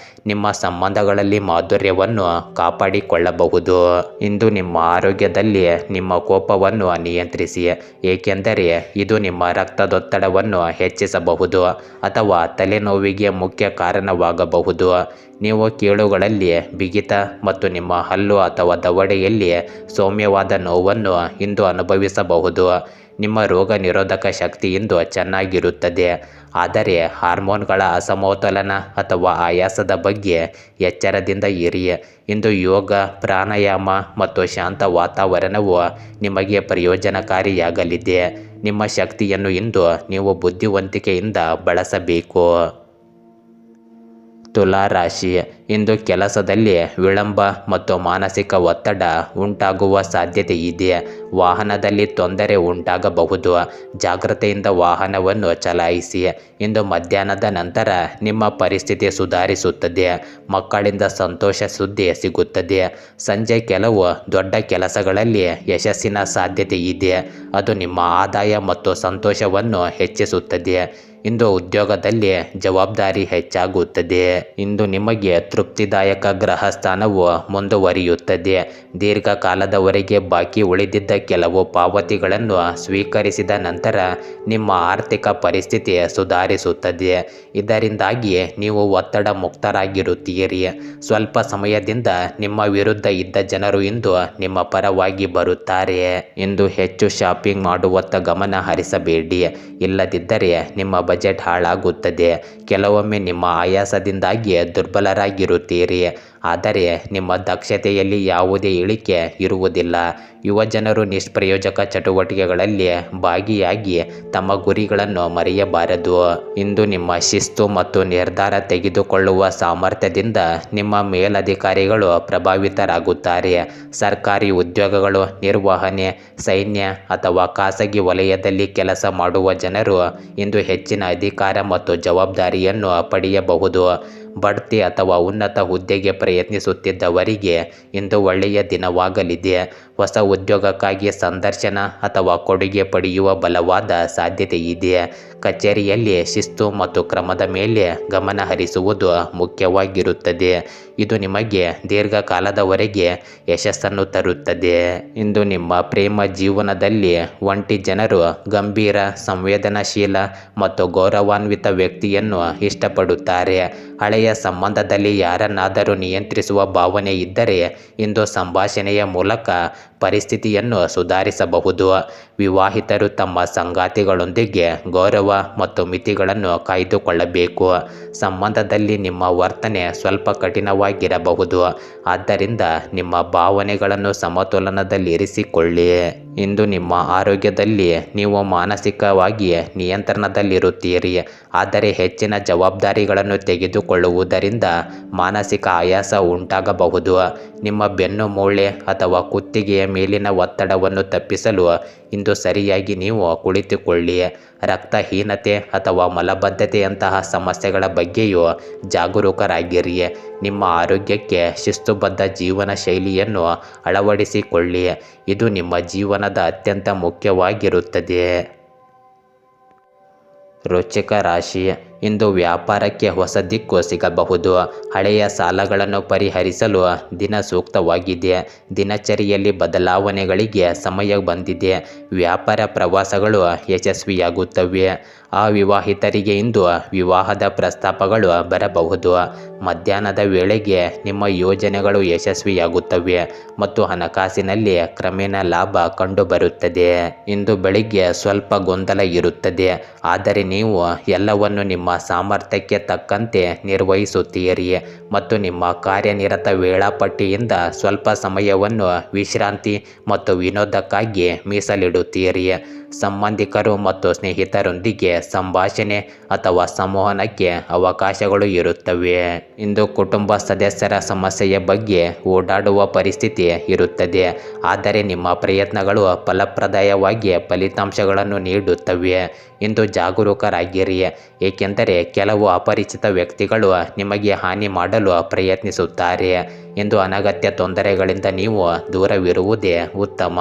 ನಿಮ್ಮ ಸಂಬಂಧಗಳಲ್ಲಿ ಮಾಧುರ್ಯವನ್ನು ಕಾಪಾಡಿಕೊಳ್ಳಬಹುದು. ಇಂದು ನಿಮ್ಮ ಆರೋಗ್ಯದಲ್ಲಿ ನಿಮ್ಮ ಕೋಪವನ್ನು ನಿಯಂತ್ರಿಸಿ, ಏಕೆಂದರೆ ಇದು ನಿಮ್ಮ ರಕ್ತದೊತ್ತಡವನ್ನು ಹೆಚ್ಚಿಸಬಹುದು ಅಥವಾ ತಲೆನೋವಿಗೆ ಮುಖ್ಯ ಕಾರಣವಾಗಬಹುದು. ನೀವು ಕೀಲುಗಳಲ್ಲಿ ಬಿಗಿತ ಮತ್ತು ನಿಮ್ಮ ಹಲ್ಲು ಅಥವಾ ದವಡೆಯಲ್ಲಿ ಸೌಮ್ಯವಾದ ನೋವನ್ನು ಇಂದು ಅನುಭವಿಸಬಹುದು. ನಿಮ್ಮ ರೋಗ ನಿರೋಧಕ ಶಕ್ತಿ ಇಂದು ಚೆನ್ನಾಗಿರುತ್ತದೆ, ಆದರೆ ಹಾರ್ಮೋನ್ಗಳ ಅಸಮತೋಲನ ಅಥವಾ ಆಯಾಸದ ಬಗ್ಗೆ ಎಚ್ಚರದಿಂದ ಇರಿ. ಇಂದು ಯೋಗ, ಪ್ರಾಣಾಯಾಮ ಮತ್ತು ಶಾಂತ ವಾತಾವರಣವು ನಿಮಗೆ ಪ್ರಯೋಜನಕಾರಿಯಾಗಲಿದೆ. ನಿಮ್ಮ ಶಕ್ತಿಯನ್ನು ಇಂದು ನೀವು ಬುದ್ಧಿವಂತಿಕೆಯಿಂದ ಬಳಸಬೇಕು. ತುಲಾ ರಾಶಿ, ಇಂದು ಕೆಲಸದಲ್ಲಿ ವಿಳಂಬ ಮತ್ತು ಮಾನಸಿಕ ಒತ್ತಡ ಉಂಟಾಗುವ ಸಾಧ್ಯತೆ ಇದೆ. ವಾಹನದಲ್ಲಿ ತೊಂದರೆ ಉಂಟಾಗಬಹುದು. ಜಾಗ್ರತೆಯಿಂದ ವಾಹನವನ್ನು ಚಲಾಯಿಸಿ. ಇಂದು ಮಧ್ಯಾಹ್ನದ ನಂತರ ನಿಮ್ಮ ಪರಿಸ್ಥಿತಿ ಸುಧಾರಿಸುತ್ತದೆ. ಮಕ್ಕಳಿಂದ ಸಂತೋಷ ಸುದ್ದಿ ಸಿಗುತ್ತದೆ. ಸಂಜೆ ಕೆಲವು ದೊಡ್ಡ ಕೆಲಸಗಳಲ್ಲಿ ಯಶಸ್ಸಿನ ಸಾಧ್ಯತೆ ಇದೆ. ಅದು ನಿಮ್ಮ ಆದಾಯ ಮತ್ತು ಸಂತೋಷವನ್ನು ಹೆಚ್ಚಿಸುತ್ತದೆ. ಇಂದು ಉದ್ಯೋಗದಲ್ಲಿ ಜವಾಬ್ದಾರಿ ಹೆಚ್ಚಾಗುತ್ತದೆ. ಇಂದು ನಿಮಗೆ ತೃಪ್ತಿದಾಯಕ ಗ್ರಹ ಸ್ಥಾನವು ಮುಂದುವರಿಯುತ್ತದೆ. ದೀರ್ಘಕಾಲದವರೆಗೆ ಬಾಕಿ ಉಳಿದಿದ್ದ ಕೆಲವು ಪಾವತಿಗಳನ್ನು ಸ್ವೀಕರಿಸಿದ ನಂತರ ನಿಮ್ಮ ಆರ್ಥಿಕ ಪರಿಸ್ಥಿತಿ ಸುಧಾರಿಸುತ್ತದೆ. ಇದರಿಂದಾಗಿ ನೀವು ಒತ್ತಡ ಮುಕ್ತರಾಗಿರುತ್ತೀರಿ. ಸ್ವಲ್ಪ ಸಮಯದಿಂದ ನಿಮ್ಮ ವಿರುದ್ಧ ಇದ್ದ ಜನರು ಇಂದು ನಿಮ್ಮ ಪರವಾಗಿ ಬರುತ್ತಾರೆ. ಇಂದು ಹೆಚ್ಚು ಶಾಪಿಂಗ್ ಮಾಡುವತ್ತ ಗಮನ ಹರಿಸಬೇಡಿ, ಇಲ್ಲದಿದ್ದರೆ ನಿಮ್ಮ ಬಜೆಟ್ ಹಾಳಾಗುತ್ತದೆ. ಕೆಲವೊಮ್ಮೆ ನಿಮ್ಮ ಆಯಾಸದಿಂದಾಗಿ ದುರ್ಬಲರಾಗಿರುತ್ತೀರಿ, ಆದರೆ ನಿಮ್ಮ ದಕ್ಷತೆಯಲ್ಲಿ ಯಾವುದೇ ಇಳಿಕೆ ಇರುವುದಿಲ್ಲ. ಯುವಜನರು ನಿಷ್ಪ್ರಯೋಜಕ ಚಟುವಟಿಕೆಗಳಲ್ಲಿ ಭಾಗಿಯಾಗಿ ತಮ್ಮ ಗುರಿಗಳನ್ನು ಮರೆಯಬಾರದು. ಇಂದು ನಿಮ್ಮ ಶಿಸ್ತು ಮತ್ತು ನಿರ್ಧಾರ ತೆಗೆದುಕೊಳ್ಳುವ ಸಾಮರ್ಥ್ಯದಿಂದ ನಿಮ್ಮ ಮೇಲಧಿಕಾರಿಗಳು ಪ್ರಭಾವಿತರಾಗುತ್ತಾರೆ. ಸರ್ಕಾರಿ ಉದ್ಯೋಗಗಳು, ನಿರ್ವಹಣೆ, ಸೈನ್ಯ ಅಥವಾ ಖಾಸಗಿ ವಲಯದಲ್ಲಿ ಕೆಲಸ ಮಾಡುವ ಜನರು ಇಂದು ಹೆಚ್ಚಿನ ಅಧಿಕಾರ ಮತ್ತು ಜವಾಬ್ದಾರಿಯನ್ನು ಪಡೆಯಬಹುದು. ಬಡ್ತಿ ಅಥವಾ ಉನ್ನತ ಹುದ್ದೆಗೆ ಪ್ರಯತ್ನಿಸುತ್ತಿದ್ದವರಿಗೆ ಇಂದು ಒಳ್ಳೆಯ ದಿನವಾಗಲಿದೆ. ಹೊಸ ಉದ್ಯೋಗಕ್ಕಾಗಿ ಸಂದರ್ಶನ ಅಥವಾ ಕೊಡುಗೆ ಪಡೆಯುವ ಬಲವಾದ ಸಾಧ್ಯತೆ ಇದೆ. ಕಚೇರಿಯಲ್ಲಿ ಶಿಸ್ತು ಮತ್ತು ಕ್ರಮದ ಮೇಲೆ ಗಮನ ಹರಿಸುವುದು ಮುಖ್ಯವಾಗಿರುತ್ತದೆ. ಇದು ನಿಮಗೆ ದೀರ್ಘಕಾಲದವರೆಗೆ ಯಶಸ್ಸನ್ನು ತರುತ್ತದೆ. ಇಂದು ನಿಮ್ಮ ಪ್ರೇಮ ಜೀವನದಲ್ಲಿ ಒಂಟಿ ಜನರು ಗಂಭೀರ, ಸಂವೇದನಾಶೀಲ ಮತ್ತು ಗೌರವಾನ್ವಿತ ವ್ಯಕ್ತಿಯನ್ನು ಇಷ್ಟಪಡುತ್ತಾರೆ. ಹಳೆಯ ಸಂಬಂಧದಲ್ಲಿ ಯಾರನ್ನಾದರೂ ನಿಯಂತ್ರಿಸುವ ಭಾವನೆ ಇದ್ದರೆ ಇಂದು ಸಂಭಾಷಣೆಯ ಮೂಲಕ ಪರಿಸ್ಥಿತಿಯನ್ನು ಸುಧಾರಿಸಬಹುದು. ವಿವಾಹಿತರು ತಮ್ಮ ಸಂಗಾತಿಗಳೊಂದಿಗೆ ಗೌರವ ಮತ್ತು ಮಿತಿಗಳನ್ನು ಕಾಯ್ದುಕೊಳ್ಳಬೇಕು. ಸಂಬಂಧದಲ್ಲಿ ನಿಮ್ಮ ವರ್ತನೆ ಸ್ವಲ್ಪ ಕಠಿಣವಾಗಿರಬಹುದು, ಆದ್ದರಿಂದ ನಿಮ್ಮ ಭಾವನೆಗಳನ್ನು ಸಮತೋಲನದಲ್ಲಿರಿಸಿಕೊಳ್ಳಿ. ಇಂದು ನಿಮ್ಮ ಆರೋಗ್ಯದಲ್ಲಿ ನೀವು ಮಾನಸಿಕವಾಗಿ ನಿಯಂತ್ರಣದಲ್ಲಿರುತ್ತೀರಿ, ಆದರೆ ಹೆಚ್ಚಿನ ಜವಾಬ್ದಾರಿಗಳನ್ನು ತೆಗೆದುಕೊಳ್ಳುವುದರಿಂದ ಮಾನಸಿಕ ಆಯಾಸ ಉಂಟಾಗಬಹುದು. ನಿಮ್ಮ ಬೆನ್ನು ಮೂಳೆ ಅಥವಾ ಕುತ್ತಿಗೆಯ ಮೇಲಿನ ಒತ್ತಡವನ್ನು ತಪ್ಪಿಸಲು ಇಂದು ಸರಿಯಾಗಿ ನೀವು ಕುಳಿತುಕೊಳ್ಳಿ. ರಕ್ತಹೀನತೆ ಅಥವಾ ಮಲಬದ್ಧತೆಯಂತಹ ಸಮಸ್ಯೆಗಳ ಬಗ್ಗೆಯೂ ಜಾಗರೂಕರಾಗಿರಿ. ನಿಮ್ಮ ಆರೋಗ್ಯಕ್ಕೆ ಶಿಸ್ತುಬದ್ಧ ಜೀವನ ಶೈಲಿಯನ್ನು ಅಳವಡಿಸಿಕೊಳ್ಳಿ, ಇದು ನಿಮ್ಮ ಜೀವನದ ಅತ್ಯಂತ ಮುಖ್ಯವಾಗಿರುತ್ತದೆ. ವೃಶ್ಚಿಕ ರಾಶಿ, ಇಂದು ವ್ಯಾಪಾರಕ್ಕೆ ಹೊಸ ದಿಕ್ಕು ಸಿಗಬಹುದು. ಹಳೆಯ ಸಾಲಗಳನ್ನು ಪರಿಹರಿಸಲು ದಿನ ಸೂಕ್ತವಾಗಿದೆ. ದಿನಚರಿಯಲ್ಲಿ ಬದಲಾವಣೆಗಳಿಗೆ ಸಮಯ ಬಂದಿದೆ. ವ್ಯಾಪಾರ ಪ್ರವಾಸಗಳು ಯಶಸ್ವಿಯಾಗುತ್ತವೆ. ಅವಿವಾಹಿತರಿಗೆ ಇಂದು ವಿವಾಹದ ಪ್ರಸ್ತಾಪಗಳು ಬರಬಹುದು. ಮಧ್ಯಾಹ್ನದ ವೇಳೆಗೆ ನಿಮ್ಮ ಯೋಜನೆಗಳು ಯಶಸ್ವಿಯಾಗುತ್ತವೆ ಮತ್ತು ಹಣಕಾಸಿನಲ್ಲಿ ಕ್ರಮೇಣ ಲಾಭ ಕಂಡುಬರುತ್ತದೆ. ಇಂದು ಬೆಳಿಗ್ಗೆ ಸ್ವಲ್ಪ ಗೊಂದಲ ಇರುತ್ತದೆ, ಆದರೆ ನೀವು ಎಲ್ಲವನ್ನು ನಿಮ್ಮ ಸಾಮರ್ಥ್ಯಕ್ಕೆ ತಕ್ಕಂತೆ ನಿರ್ವಹಿಸುತ್ತೀರಿ ಮತ್ತು ನಿಮ್ಮ ಕಾರ್ಯನಿರತ ವೇಳಾಪಟ್ಟಿಯಿಂದ ಸ್ವಲ್ಪ ಸಮಯವನ್ನು ವಿಶ್ರಾಂತಿ ಮತ್ತು ವಿನೋದಕ್ಕಾಗಿ ಮೀಸಲಿಡುತ್ತೀರಿ. ಸಂಬಂಧಿಕರು ಮತ್ತು ಸ್ನೇಹಿತರೊಂದಿಗೆ ಸಂಭಾಷಣೆ ಅಥವಾ ಸಂವಹನಕ್ಕೆ ಅವಕಾಶಗಳು ಇರುತ್ತವೆ. ಇಂದು ಕುಟುಂಬ ಸದಸ್ಯರ ಸಮಸ್ಯೆಯ ಬಗ್ಗೆ ಓಡಾಡುವ ಪರಿಸ್ಥಿತಿ ಇರುತ್ತದೆ, ಆದರೆ ನಿಮ್ಮ ಪ್ರಯತ್ನಗಳು ಫಲಪ್ರದಾಯವಾಗಿ ಫಲಿತಾಂಶಗಳನ್ನು ನೀಡುತ್ತವೆ. ಇಂದು ಜಾಗರೂಕರಾಗಿರಿ, ಏಕೆಂದರೆ ಕೆಲವು ಅಪರಿಚಿತ ವ್ಯಕ್ತಿಗಳು ನಿಮಗೆ ಹಾನಿ ಮಾಡಲು ಪ್ರಯತ್ನಿಸುತ್ತಾರೆ. ಇಂದು ಅನಗತ್ಯ ತೊಂದರೆಗಳಿಂದ ನೀವು ದೂರವಿರುವುದೇ ಉತ್ತಮ.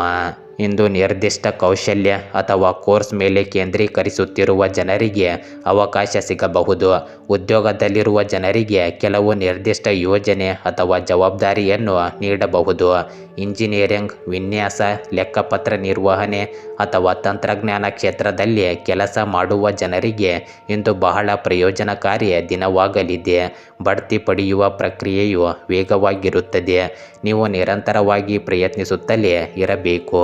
ಇಂದು ನಿರ್ದಿಷ್ಟ ಕೌಶಲ್ಯ ಅಥವಾ ಕೋರ್ಸ್ ಮೇಲೆ ಕೇಂದ್ರೀಕರಿಸುತ್ತಿರುವ ಜನರಿಗೆ ಅವಕಾಶ ಸಿಗಬಹುದು. ಉದ್ಯೋಗದಲ್ಲಿರುವ ಜನರಿಗೆ ಕೆಲವು ನಿರ್ದಿಷ್ಟ ಯೋಜನೆ ಅಥವಾ ಜವಾಬ್ದಾರಿಯನ್ನು ನೀಡಬಹುದು. ಇಂಜಿನಿಯರಿಂಗ್, ವಿನ್ಯಾಸ, ಲೆಕ್ಕಪತ್ರ ನಿರ್ವಹಣೆ ಅಥವಾ ತಂತ್ರಜ್ಞಾನ ಕ್ಷೇತ್ರದಲ್ಲಿ ಕೆಲಸ ಮಾಡುವ ಜನರಿಗೆ ಇಂದು ಬಹಳ ಪ್ರಯೋಜನಕಾರಿ ದಿನವಾಗಲಿದೆ. ಬಡ್ತಿ ಪಡೆಯುವ ಪ್ರಕ್ರಿಯೆಯು ವೇಗವಾಗಿರುತ್ತದೆ, ನೀವು ನಿರಂತರವಾಗಿ ಪ್ರಯತ್ನಿಸುತ್ತಲೇ ಇರಬೇಕು.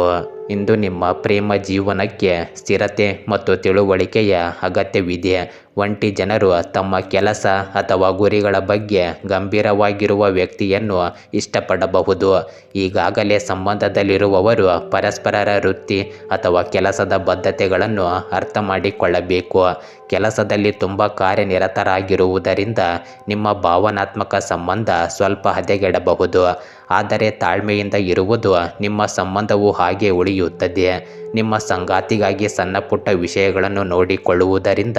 ಇಂದು ನಿಮ್ಮ ಪ್ರೇಮ ಜೀವನಕ್ಕೆ ಸ್ಥಿರತೆ ಮತ್ತು ತಿಳುವಳಿಕೆಯ ಅಗತ್ಯವಿದೆ. ಒಂಟಿ ಜನರು ತಮ್ಮ ಕೆಲಸ ಅಥವಾ ಗುರಿಗಳ ಬಗ್ಗೆ ಗಂಭೀರವಾಗಿರುವ ವ್ಯಕ್ತಿಯನ್ನು ಇಷ್ಟಪಡಬಹುದು. ಈಗಾಗಲೇ ಸಂಬಂಧದಲ್ಲಿರುವವರು ಪರಸ್ಪರರ ವೃತ್ತಿ ಅಥವಾ ಕೆಲಸದ ಬದ್ಧತೆಗಳನ್ನು ಅರ್ಥ ಮಾಡಿಕೊಳ್ಳಬೇಕು. ಕೆಲಸದಲ್ಲಿ ತುಂಬ ಕಾರ್ಯನಿರತರಾಗಿರುವುದರಿಂದ ನಿಮ್ಮ ಭಾವನಾತ್ಮಕ ಸಂಬಂಧ ಸ್ವಲ್ಪ ಹದಗೆಡಬಹುದು, ಆದರೆ ತಾಳ್ಮೆಯಿಂದ ಇರುವುದು ನಿಮ್ಮ ಸಂಬಂಧವು ಹಾಗೆ ಉಳಿಯುತ್ತದೆ. ನಿಮ್ಮ ಸಂಗಾತಿಗಾಗಿ ಸಣ್ಣ ಪುಟ್ಟ ವಿಷಯಗಳನ್ನು ನೋಡಿಕೊಳ್ಳುವುದರಿಂದ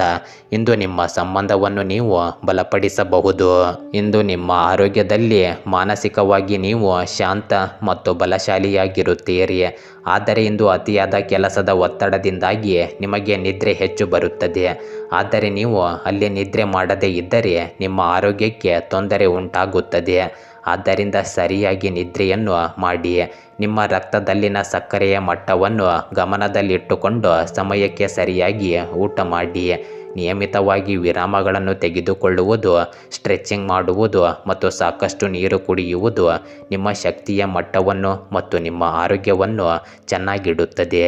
ಇಂದು ನಿಮ್ಮ ಸಂಬಂಧವನ್ನು ನೀವು ಬಲಪಡಿಸಬಹುದು. ಇಂದು ನಿಮ್ಮ ಆರೋಗ್ಯದಲ್ಲಿ ಮಾನಸಿಕವಾಗಿ ನೀವು ಶಾಂತ ಮತ್ತು ಬಲಶಾಲಿಯಾಗಿರುತ್ತೀರಿ, ಆದರೆ ಇಂದು ಅತಿಯಾದ ಕೆಲಸದ ಒತ್ತಡದಿಂದಾಗಿ ನಿಮಗೆ ನಿದ್ರೆ ಹೆಚ್ಚು ಬರುತ್ತದೆ. ಆದರೆ ನೀವು ಅಲ್ಲಿ ನಿದ್ರೆ ಮಾಡದೇ ಇದ್ದರೆ ನಿಮ್ಮ ಆರೋಗ್ಯಕ್ಕೆ ತೊಂದರೆ ಉಂಟಾಗುತ್ತದೆ. ಆದ್ದರಿಂದ ಸರಿಯಾಗಿ ನಿದ್ರೆಯನ್ನು ಮಾಡಿ. ನಿಮ್ಮ ರಕ್ತದಲ್ಲಿನ ಸಕ್ಕರೆಯ ಮಟ್ಟವನ್ನು ಗಮನದಲ್ಲಿಟ್ಟುಕೊಂಡು ಸಮಯಕ್ಕೆ ಸರಿಯಾಗಿ ಊಟ ಮಾಡಿ. ನಿಯಮಿತವಾಗಿ ವಿರಾಮಗಳನ್ನು ತೆಗೆದುಕೊಳ್ಳುವುದು, ಸ್ಟ್ರೆಚಿಂಗ್ ಮಾಡುವುದು ಮತ್ತು ಸಾಕಷ್ಟು ನೀರು ಕುಡಿಯುವುದು ನಿಮ್ಮ ಶಕ್ತಿಯ ಮಟ್ಟವನ್ನು ಮತ್ತು ನಿಮ್ಮ ಆರೋಗ್ಯವನ್ನು ಚೆನ್ನಾಗಿಡುತ್ತದೆ.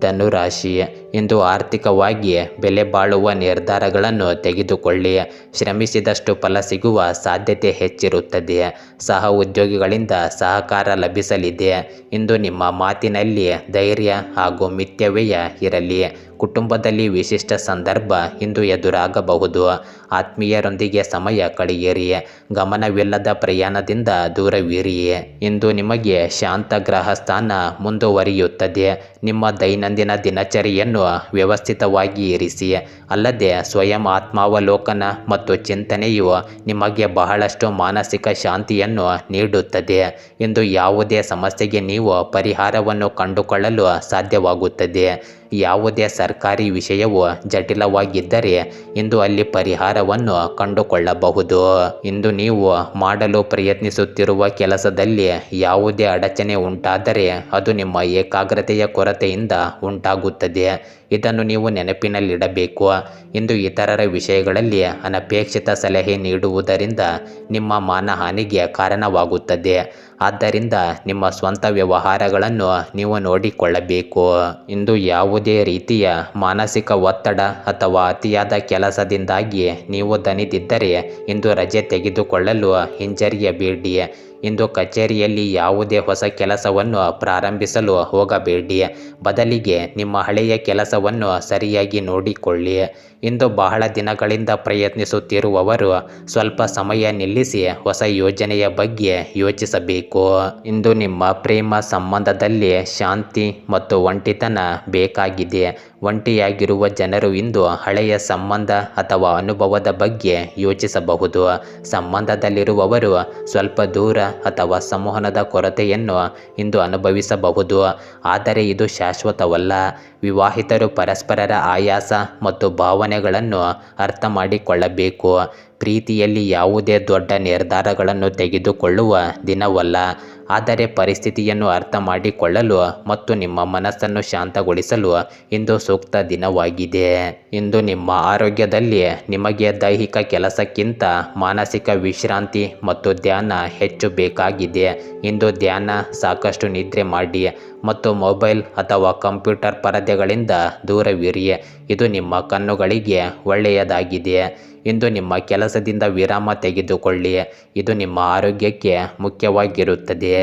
ಧನುರಾಶಿ, ಇಂದು ಆರ್ಥಿಕವಾಗಿ ಬೆಲೆ ಬಾಳುವ ನಿರ್ಧಾರಗಳನ್ನು ತೆಗೆದುಕೊಳ್ಳಿ. ಶ್ರಮಿಸಿದಷ್ಟು ಫಲ ಸಿಗುವ ಸಾಧ್ಯತೆ ಹೆಚ್ಚಿರುತ್ತದೆ. ಸಹ ಉದ್ಯೋಗಿಗಳಿಂದ ಸಹಕಾರ ಲಭಿಸಲಿದೆ. ಇಂದು ನಿಮ್ಮ ಮಾತಿನಲ್ಲಿ ಧೈರ್ಯ ಹಾಗೂ ಮಿತವ್ಯಯ ಇರಲಿ. ಕುಟುಂಬದಲ್ಲಿ ವಿಶಿಷ್ಟ ಸಂದರ್ಭ ಇಂದು ಎದುರಾಗಬಹುದು. ಆತ್ಮೀಯರೊಂದಿಗೆ ಸಮಯ ಕಳೆಯಿರಿ. ಗಮನವಿಲ್ಲದ ಪ್ರಯಾಣದಿಂದ ದೂರವಿರಿ. ಇಂದು ನಿಮಗೆ ಶಾಂತ ಗ್ರಹ ಸ್ಥಾನ ಮುಂದುವರಿಯುತ್ತದೆ. ನಿಮ್ಮ ದೈನಂದಿನ ದಿನಚರಿಯನ್ನು ವ್ಯವಸ್ಥಿತವಾಗಿ ಇರಿಸಿ. ಅಲ್ಲದೆ ಸ್ವಯಂ ಆತ್ಮಾವಲೋಕನ ಮತ್ತು ಚಿಂತನೆಯು ನಿಮಗೆ ಬಹಳಷ್ಟು ಮಾನಸಿಕ ಶಾಂತಿಯನ್ನು ನೀಡುತ್ತದೆ. ಇಂದು ಯಾವುದೇ ಸಮಸ್ಯೆಗೆ ನೀವು ಪರಿಹಾರವನ್ನು ಕಂಡುಕೊಳ್ಳಲು ಸಾಧ್ಯವಾಗುತ್ತದೆ. ಯಾವುದೇ ಸರ್ಕಾರಿ ವಿಷಯವು ಜಟಿಲವಾಗಿದ್ದರೆ ಇಂದು ಅಲ್ಲಿ ಪರಿಹಾರವನ್ನು ಕಂಡುಕೊಳ್ಳಬಹುದು. ಇಂದು ನೀವು ಮಾಡಲು ಪ್ರಯತ್ನಿಸುತ್ತಿರುವ ಕೆಲಸದಲ್ಲಿ ಯಾವುದೇ ಅಡಚಣೆ ಉಂಟಾದರೆ ಅದು ನಿಮ್ಮ ಏಕಾಗ್ರತೆಯ ಕೊರತೆಯಿಂದ ಉಂಟಾಗುತ್ತದೆ. ಇದನ್ನು ನೀವು ನೆನಪಿನಲ್ಲಿಡಬೇಕು. ಇಂದು ಇತರರ ವಿಷಯಗಳಲ್ಲಿ ಅನಪೇಕ್ಷಿತ ಸಲಹೆ ನೀಡುವುದರಿಂದ ನಿಮ್ಮ ಮಾನಹಾನಿಗೆ ಕಾರಣವಾಗುತ್ತದೆ. ಆದ್ದರಿಂದ ನಿಮ್ಮ ಸ್ವಂತ ವ್ಯವಹಾರಗಳನ್ನು ನೀವು ನೋಡಿಕೊಳ್ಳಬೇಕು. ಇಂದು ಯಾವುದೇ ರೀತಿಯ ಮಾನಸಿಕ ಒತ್ತಡ ಅಥವಾ ಅತಿಯಾದ ಕೆಲಸದಿಂದಾಗಿ ನೀವು ದಣಿದಿದ್ದರೆ ಇಂದು ರಜೆ ತೆಗೆದುಕೊಳ್ಳಲು ಹಿಂಜರಿಯಬೇಡಿ. ಇಂದು ಕಚೇರಿಯಲ್ಲಿ ಯಾವುದೇ ಹೊಸ ಕೆಲಸವನ್ನು ಪ್ರಾರಂಭಿಸಲು ಹೋಗಬೇಡಿ. ಬದಲಿಗೆ ನಿಮ್ಮ ಹಳೆಯ ಕೆಲಸವನ್ನು ಸರಿಯಾಗಿ ನೋಡಿಕೊಳ್ಳಿ. ಇಂದು ಬಹಳ ದಿನಗಳಿಂದ ಪ್ರಯತ್ನಿಸುತ್ತಿರುವವರು ಸ್ವಲ್ಪ ಸಮಯ ನಿಲ್ಲಿಸಿ ಹೊಸ ಯೋಜನೆಯ ಬಗ್ಗೆ ಯೋಚಿಸಬೇಕು. ಇಂದು ನಿಮ್ಮ ಪ್ರೇಮ ಸಂಬಂಧದಲ್ಲಿ ಶಾಂತಿ ಮತ್ತು ಒಂಟಿತನ ಬೇಕಾಗಿದೆ. ಒಂಟಿಯಾಗಿರುವ ಜನರು ಇಂದು ಹಳೆಯ ಸಂಬಂಧ ಅಥವಾ ಅನುಭವದ ಬಗ್ಗೆ ಯೋಚಿಸಬಹುದು. ಸಂಬಂಧದಲ್ಲಿರುವವರು ಸ್ವಲ್ಪ ದೂರ ಅಥವಾ ಸಂವಹನದ ಕೊರತೆಯನ್ನು ಇಂದು ಅನುಭವಿಸಬಹುದು, ಆದರೆ ಇದು ಶಾಶ್ವತವಲ್ಲ. ವಿವಾಹಿತರು ಪರಸ್ಪರರ ಆಯಾಸ ಮತ್ತು ಭಾವನೆಗಳನ್ನು ಅರ್ಥ ಮಾಡಿಕೊಳ್ಳಬೇಕು. ಪ್ರೀತಿಯಲ್ಲಿ ಯಾವುದೇ ದೊಡ್ಡ ನಿರ್ಧಾರಗಳನ್ನು ತೆಗೆದುಕೊಳ್ಳುವ ದಿನವಲ್ಲ, ಆದರೆ ಪರಿಸ್ಥಿತಿಯನ್ನು ಅರ್ಥ ಮಾಡಿಕೊಳ್ಳಲು ಮತ್ತು ನಿಮ್ಮ ಮನಸ್ಸನ್ನು ಶಾಂತಗೊಳಿಸಲು ಇಂದು ಸೂಕ್ತ ದಿನವಾಗಿದೆ. ಇಂದು ನಿಮ್ಮ ಆರೋಗ್ಯದಲ್ಲಿ ನಿಮಗೆ ದೈಹಿಕ ಕೆಲಸಕ್ಕಿಂತ ಮಾನಸಿಕ ವಿಶ್ರಾಂತಿ ಮತ್ತು ಧ್ಯಾನ ಹೆಚ್ಚು ಬೇಕಾಗಿದೆ. ಇಂದು ಧ್ಯಾನ, ಸಾಕಷ್ಟು ನಿದ್ರೆ ಮಾಡಿ ಮತ್ತು ಮೊಬೈಲ್ ಅಥವಾ ಕಂಪ್ಯೂಟರ್ ಪರದೆಗಳಿಂದ ದೂರವಿರಿ. ಇದು ನಿಮ್ಮ ಕಣ್ಣುಗಳಿಗೆ ಒಳ್ಳೆಯದಾಗಿದೆ. ಇಂದು ನಿಮ್ಮ ಕೆಲಸದಿಂದ ವಿರಾಮ ತೆಗೆದುಕೊಳ್ಳಿ. ಇದು ನಿಮ್ಮ ಆರೋಗ್ಯಕ್ಕೆ ಮುಖ್ಯವಾಗಿರುತ್ತದೆ.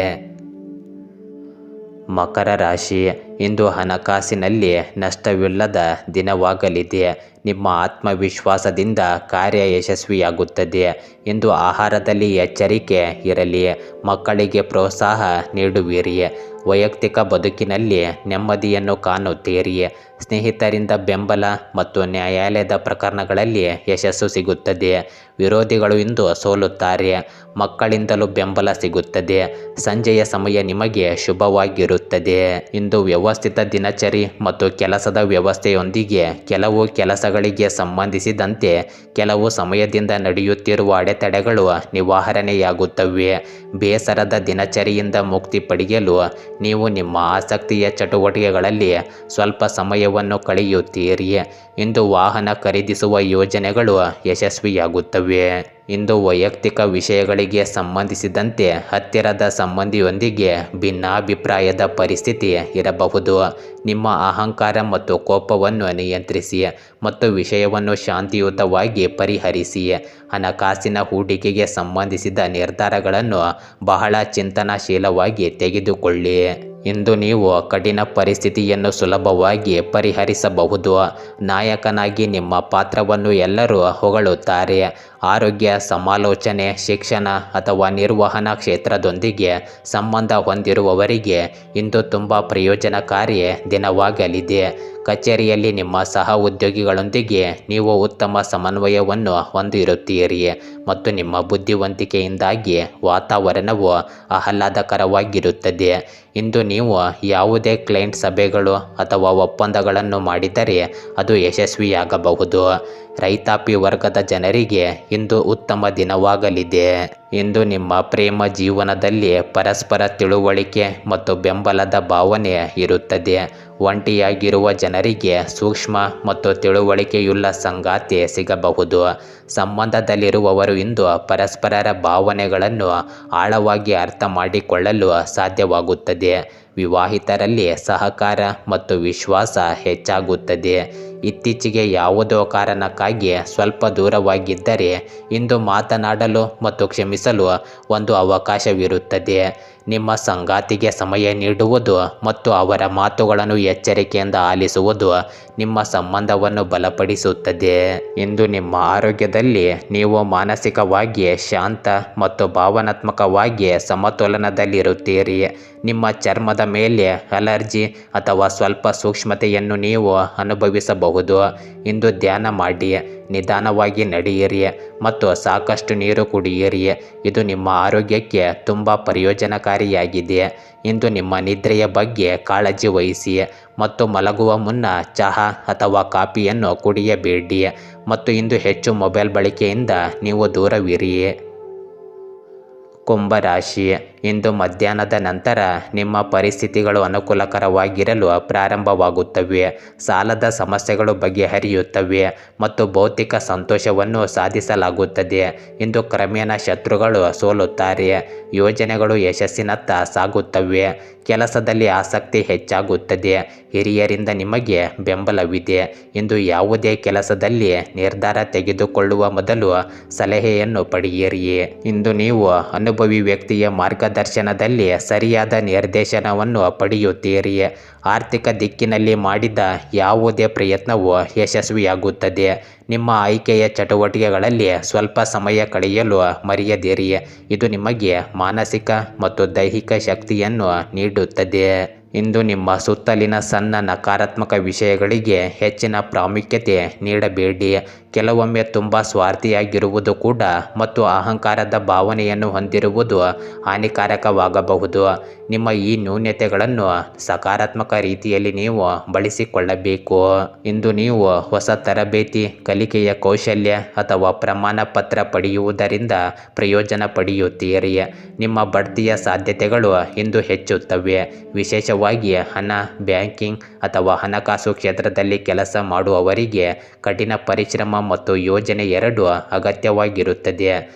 ಮಕರ ರಾಶಿ, ಇಂದು ಹಣಕಾಸಿನಲ್ಲಿ ನಷ್ಟವಿಲ್ಲದ ದಿನವಾಗಲಿದೆ. ನಿಮ್ಮ ಆತ್ಮವಿಶ್ವಾಸದಿಂದ ಕಾರ್ಯ ಯಶಸ್ವಿಯಾಗುತ್ತದೆ. ಇಂದು ಆಹಾರದಲ್ಲಿ ಎಚ್ಚರಿಕೆ ಇರಲಿ. ಮಕ್ಕಳಿಗೆ ಪ್ರೋತ್ಸಾಹ ನೀಡುವಿರಿ. ವೈಯಕ್ತಿಕ ಬದುಕಿನಲ್ಲಿ ನೆಮ್ಮದಿಯನ್ನು ಕಾಣುತ್ತೀರಿ. ಸ್ನೇಹಿತರಿಂದ ಬೆಂಬಲ ಮತ್ತು ನ್ಯಾಯಾಲಯದ ಪ್ರಕರಣಗಳಲ್ಲಿ ಯಶಸ್ಸು ಸಿಗುತ್ತದೆ. ವಿರೋಧಿಗಳು ಇಂದು ಸೋಲುತ್ತಾರೆ. ಮಕ್ಕಳಿಂದಲೂ ಬೆಂಬಲ ಸಿಗುತ್ತದೆ. ಸಂಜೆಯ ಸಮಯ ನಿಮಗೆ ಶುಭವಾಗಿರುತ್ತದೆ. ಇಂದು ವ್ಯವಸ್ಥಿತ ದಿನಚರಿ ಮತ್ತು ಕೆಲಸದ ವ್ಯವಸ್ಥೆಯೊಂದಿಗೆ ಕೆಲವು ಕೆಲಸಗಳಿಗೆ ಸಂಬಂಧಿಸಿದಂತೆ ಕೆಲವು ಸಮಯದಿಂದ ನಡೆಯುತ್ತಿರುವ ಅಡೆತಡೆಗಳು ನಿವಾರಣೆಯಾಗುತ್ತವೆ. ಬೇಸರದ ದಿನಚರಿಯಿಂದ ಮುಕ್ತಿ ಪಡೆಯಲು ನೀವು ನಿಮ್ಮ ಆಸಕ್ತಿಯ ಚಟುವಟಿಕೆಗಳಲ್ಲಿ ಸ್ವಲ್ಪ ಸಮಯವನ್ನು ಕಳೆಯುತ್ತೀರಿ. ಇಂದು ವಾಹನ ಖರೀದಿಸುವ ಯೋಜನೆಗಳು ಯಶಸ್ವಿಯಾಗುತ್ತವೆ. ಇಂದು ವೈಯಕ್ತಿಕ ವಿಷಯಗಳಿಗೆ ಸಂಬಂಧಿಸಿದಂತೆ ಹತ್ತಿರದ ಸಂಬಂಧಿಯೊಂದಿಗೆ ಭಿನ್ನಾಭಿಪ್ರಾಯದ ಪರಿಸ್ಥಿತಿ ಇರಬಹುದು. ನಿಮ್ಮ ಅಹಂಕಾರ ಮತ್ತು ಕೋಪವನ್ನು ನಿಯಂತ್ರಿಸಿ ಮತ್ತು ವಿಷಯವನ್ನು ಶಾಂತಿಯುತವಾಗಿ ಪರಿಹರಿಸಿ. ಹಣಕಾಸಿನ ಹೂಡಿಕೆಗೆ ಸಂಬಂಧಿಸಿದ ನಿರ್ಧಾರಗಳನ್ನು ಬಹಳ ಚಿಂತನಶೀಲವಾಗಿ ತೆಗೆದುಕೊಳ್ಳಿ. ಇಂದು ನೀವು ಕಠಿಣ ಪರಿಸ್ಥಿತಿಯನ್ನು ಸುಲಭವಾಗಿ ಪರಿಹರಿಸಬಹುದು. ನಾಯಕನಾಗಿ ನಿಮ್ಮ ಪಾತ್ರವನ್ನು ಎಲ್ಲರೂ ಹೊಗಳುತ್ತಾರೆ. ಆರೋಗ್ಯ, ಸಮಾಲೋಚನೆ, ಶಿಕ್ಷಣ ಅಥವಾ ನಿರ್ವಹಣಾ ಕ್ಷೇತ್ರದೊಂದಿಗೆ ಸಂಬಂಧ ಹೊಂದಿರುವವರಿಗೆ ಇಂದು ತುಂಬ ಪ್ರಯೋಜನಕಾರಿ ದಿನವಾಗಲಿದೆ. ಕಚೇರಿಯಲ್ಲಿ ನಿಮ್ಮ ಸಹ ಉದ್ಯೋಗಿಗಳೊಂದಿಗೆ ನೀವು ಉತ್ತಮ ಸಮನ್ವಯವನ್ನು ಹೊಂದಿರುತ್ತೀರಿ ಮತ್ತು ನಿಮ್ಮ ಬುದ್ಧಿವಂತಿಕೆಯಿಂದಾಗಿ ವಾತಾವರಣವು ಆಹ್ಲಾದಕರವಾಗಿರುತ್ತದೆ. ಇಂದು ನೀವು ಯಾವುದೇ ಕ್ಲೈಂಟ್ ಸಭೆಗಳು ಅಥವಾ ಒಪ್ಪಂದಗಳನ್ನು ಮಾಡಿದರೆ ಅದು ಯಶಸ್ವಿಯಾಗಬಹುದು. ರೈತಾಪಿ ವರ್ಗದ ಜನರಿಗೆ ಇಂದು ಉತ್ತಮ ದಿನವಾಗಲಿದೆ. ಇಂದು ನಿಮ್ಮ ಪ್ರೇಮ ಜೀವನದಲ್ಲಿ ಪರಸ್ಪರ ತಿಳುವಳಿಕೆ ಮತ್ತು ಬೆಂಬಲದ ಭಾವನೆ ಇರುತ್ತದೆ. ಒಂಟಿಯಾಗಿರುವ ಜನರಿಗೆ ಸೂಕ್ಷ್ಮ ಮತ್ತು ತಿಳುವಳಿಕೆಯುಳ್ಳ ಸಂಗಾತಿ ಸಿಗಬಹುದು. ಸಂಬಂಧದಲ್ಲಿರುವವರು ಇಂದು ಪರಸ್ಪರರ ಭಾವನೆಗಳನ್ನು ಆಳವಾಗಿ ಅರ್ಥ ಮಾಡಿಕೊಳ್ಳಲು ಸಾಧ್ಯವಾಗುತ್ತದೆ. ವಿವಾಹಿತರಲ್ಲಿ ಸಹಕಾರ ಮತ್ತು ವಿಶ್ವಾಸ ಹೆಚ್ಚಾಗುತ್ತದೆ. ಇತ್ತೀಚೆಗೆ ಯಾವುದೋ ಕಾರಣಕ್ಕಾಗಿ ಸ್ವಲ್ಪ ದೂರವಾಗಿದ್ದರೆ ಇಂದು ಮಾತನಾಡಲು ಮತ್ತು ಕ್ಷಮಿಸಲು ಒಂದು ಅವಕಾಶವಿರುತ್ತದೆ. ನಿಮ್ಮ ಸಂಗಾತಿಗೆ ಸಮಯ ನೀಡುವುದು ಮತ್ತು ಅವರ ಮಾತುಗಳನ್ನು ಎಚ್ಚರಿಕೆಯಿಂದ ಆಲಿಸುವುದು ನಿಮ್ಮ ಸಂಬಂಧವನ್ನು ಬಲಪಡಿಸುತ್ತದೆ. ಇಂದು ನಿಮ್ಮ ಆರೋಗ್ಯದಲ್ಲಿ ನೀವು ಮಾನಸಿಕವಾಗಿ ಶಾಂತ ಮತ್ತು ಭಾವನಾತ್ಮಕವಾಗಿ ಸಮತೋಲನದಲ್ಲಿರುತ್ತೀರಿ. ನಿಮ್ಮ ಚರ್ಮದ ಮೇಲೆ ಅಲರ್ಜಿ ಅಥವಾ ಸ್ವಲ್ಪ ಸೂಕ್ಷ್ಮತೆಯನ್ನು ನೀವು ಅನುಭವಿಸಬಹುದು. ಸಾಧಿಸಬಹುದು. ಇಂದು ಧ್ಯಾನ ಮಾಡಿ, ನಿಧಾನವಾಗಿ ನಡೆಯಿರಿ ಮತ್ತು ಸಾಕಷ್ಟು ನೀರು ಕುಡಿಯಿರಿ. ಇದು ನಿಮ್ಮ ಆರೋಗ್ಯಕ್ಕೆ ತುಂಬ ಪ್ರಯೋಜನಕಾರಿಯಾಗಿದೆ. ಇಂದು ನಿಮ್ಮ ನಿದ್ರೆಯ ಬಗ್ಗೆ ಕಾಳಜಿ ವಹಿಸಿ ಮತ್ತು ಮಲಗುವ ಮುನ್ನ ಚಹಾ ಅಥವಾ ಕಾಫಿಯನ್ನು ಕುಡಿಯಬೇಡಿ ಮತ್ತು ಇಂದು ಹೆಚ್ಚು ಮೊಬೈಲ್ ಬಳಕೆಯಿಂದ ನೀವು ದೂರವಿರಿ. ಕುಂಭರಾಶಿ, ಇಂದು ಮಧ್ಯಾಹ್ನದ ನಂತರ ನಿಮ್ಮ ಪರಿಸ್ಥಿತಿಗಳು ಅನುಕೂಲಕರವಾಗಿರಲು ಪ್ರಾರಂಭವಾಗುತ್ತವೆ. ಸಾಲದ ಸಮಸ್ಯೆಗಳು ಬಗೆಹರಿಯುತ್ತವೆ ಮತ್ತು ಭೌತಿಕ ಸಂತೋಷವನ್ನು ಸಾಧಿಸಲಾಗುತ್ತದೆ. ಇಂದು ಕ್ರಮೇಣ ಶತ್ರುಗಳು ಸೋಲುತ್ತಾರೆ. ಯೋಜನೆಗಳು ಯಶಸ್ಸಿನತ್ತ ಸಾಗುತ್ತವೆ. ಕೆಲಸದಲ್ಲಿ ಆಸಕ್ತಿ ಹೆಚ್ಚಾಗುತ್ತದೆ. ಹಿರಿಯರಿಂದ ನಿಮಗೆ ಬೆಂಬಲವಿದೆ. ಇಂದು ಯಾವುದೇ ಕೆಲಸದಲ್ಲಿ ನಿರ್ಧಾರ ತೆಗೆದುಕೊಳ್ಳುವ ಮೊದಲು ಸಲಹೆಯನ್ನು ಪಡೆಯಿರಿ. ಇಂದು ನೀವು ಅನುಭವಿ ವ್ಯಕ್ತಿಯ ಮಾರ್ಗದರ್ಶನದಲ್ಲಿ ಸರಿಯಾದ ನಿರ್ದೇಶನವನ್ನು ಪಡೆಯುತ್ತೀರಿ. ಆರ್ಥಿಕ ದಿಕ್ಕಿನಲ್ಲಿ ಮಾಡಿದ ಯಾವುದೇ ಪ್ರಯತ್ನವು ಯಶಸ್ವಿಯಾಗುತ್ತದೆ. ನಿಮ್ಮ ಆಯ್ಕೆಯ ಚಟುವಟಿಕೆಗಳಲ್ಲಿ ಸ್ವಲ್ಪ ಸಮಯ ಕಳೆಯಲು ಮರೆಯದಿರಿ. ಇದು ನಿಮಗೆ ಮಾನಸಿಕ ಮತ್ತು ದೈಹಿಕ ಶಕ್ತಿಯನ್ನು ನೀಡುತ್ತದೆ. ಇಂದು ನಿಮ್ಮ ಸುತ್ತಲಿನ ಸಣ್ಣ ನಕಾರಾತ್ಮಕ ವಿಷಯಗಳಿಗೆ ಹೆಚ್ಚಿನ ಪ್ರಾಮುಖ್ಯತೆ ನೀಡಬೇಡಿ. ಕೆಲವೊಮ್ಮೆ ತುಂಬ ಸ್ವಾರ್ಥಿಯಾಗಿರುವುದು ಕೂಡ ಮತ್ತು ಅಹಂಕಾರದ ಭಾವನೆಯನ್ನು ಹೊಂದಿರುವುದು ಹಾನಿಕಾರಕವಾಗಬಹುದು. ನಿಮ್ಮ ಈ ನ್ಯೂನತೆಗಳನ್ನು ಸಕಾರಾತ್ಮಕ ರೀತಿಯಲ್ಲಿ ನೀವು ಬಳಸಿಕೊಳ್ಳಬೇಕು. ಇಂದು ನೀವು ಹೊಸ ತರಬೇತಿ, ಕಲಿಕೆಯ ಕೌಶಲ್ಯ ಅಥವಾ ಪ್ರಮಾಣ ಪತ್ರ ಪಡೆಯುವುದರಿಂದ ಪ್ರಯೋಜನ ಪಡೆಯುತ್ತೀರಿ. ನಿಮ್ಮ ಬಡ್ತಿಯ ಸಾಧ್ಯತೆಗಳು ಇಂದು ಹೆಚ್ಚುತ್ತವೆ. ವಿಶೇಷವಾಗಿ ಹಣ, ಬ್ಯಾಂಕಿಂಗ್ ಅಥವಾ ಹಣಕಾಸು ಕ್ಷೇತ್ರದಲ್ಲಿ ಕೆಲಸ ಮಾಡುವವರಿಗೆ ಕಠಿಣ ಪರಿಶ್ರಮ ಮತ್ತು ಯೋಜನೆ ಎರಡೂ ಅಗತ್ಯವಾಗಿರುತ್ತದೆ.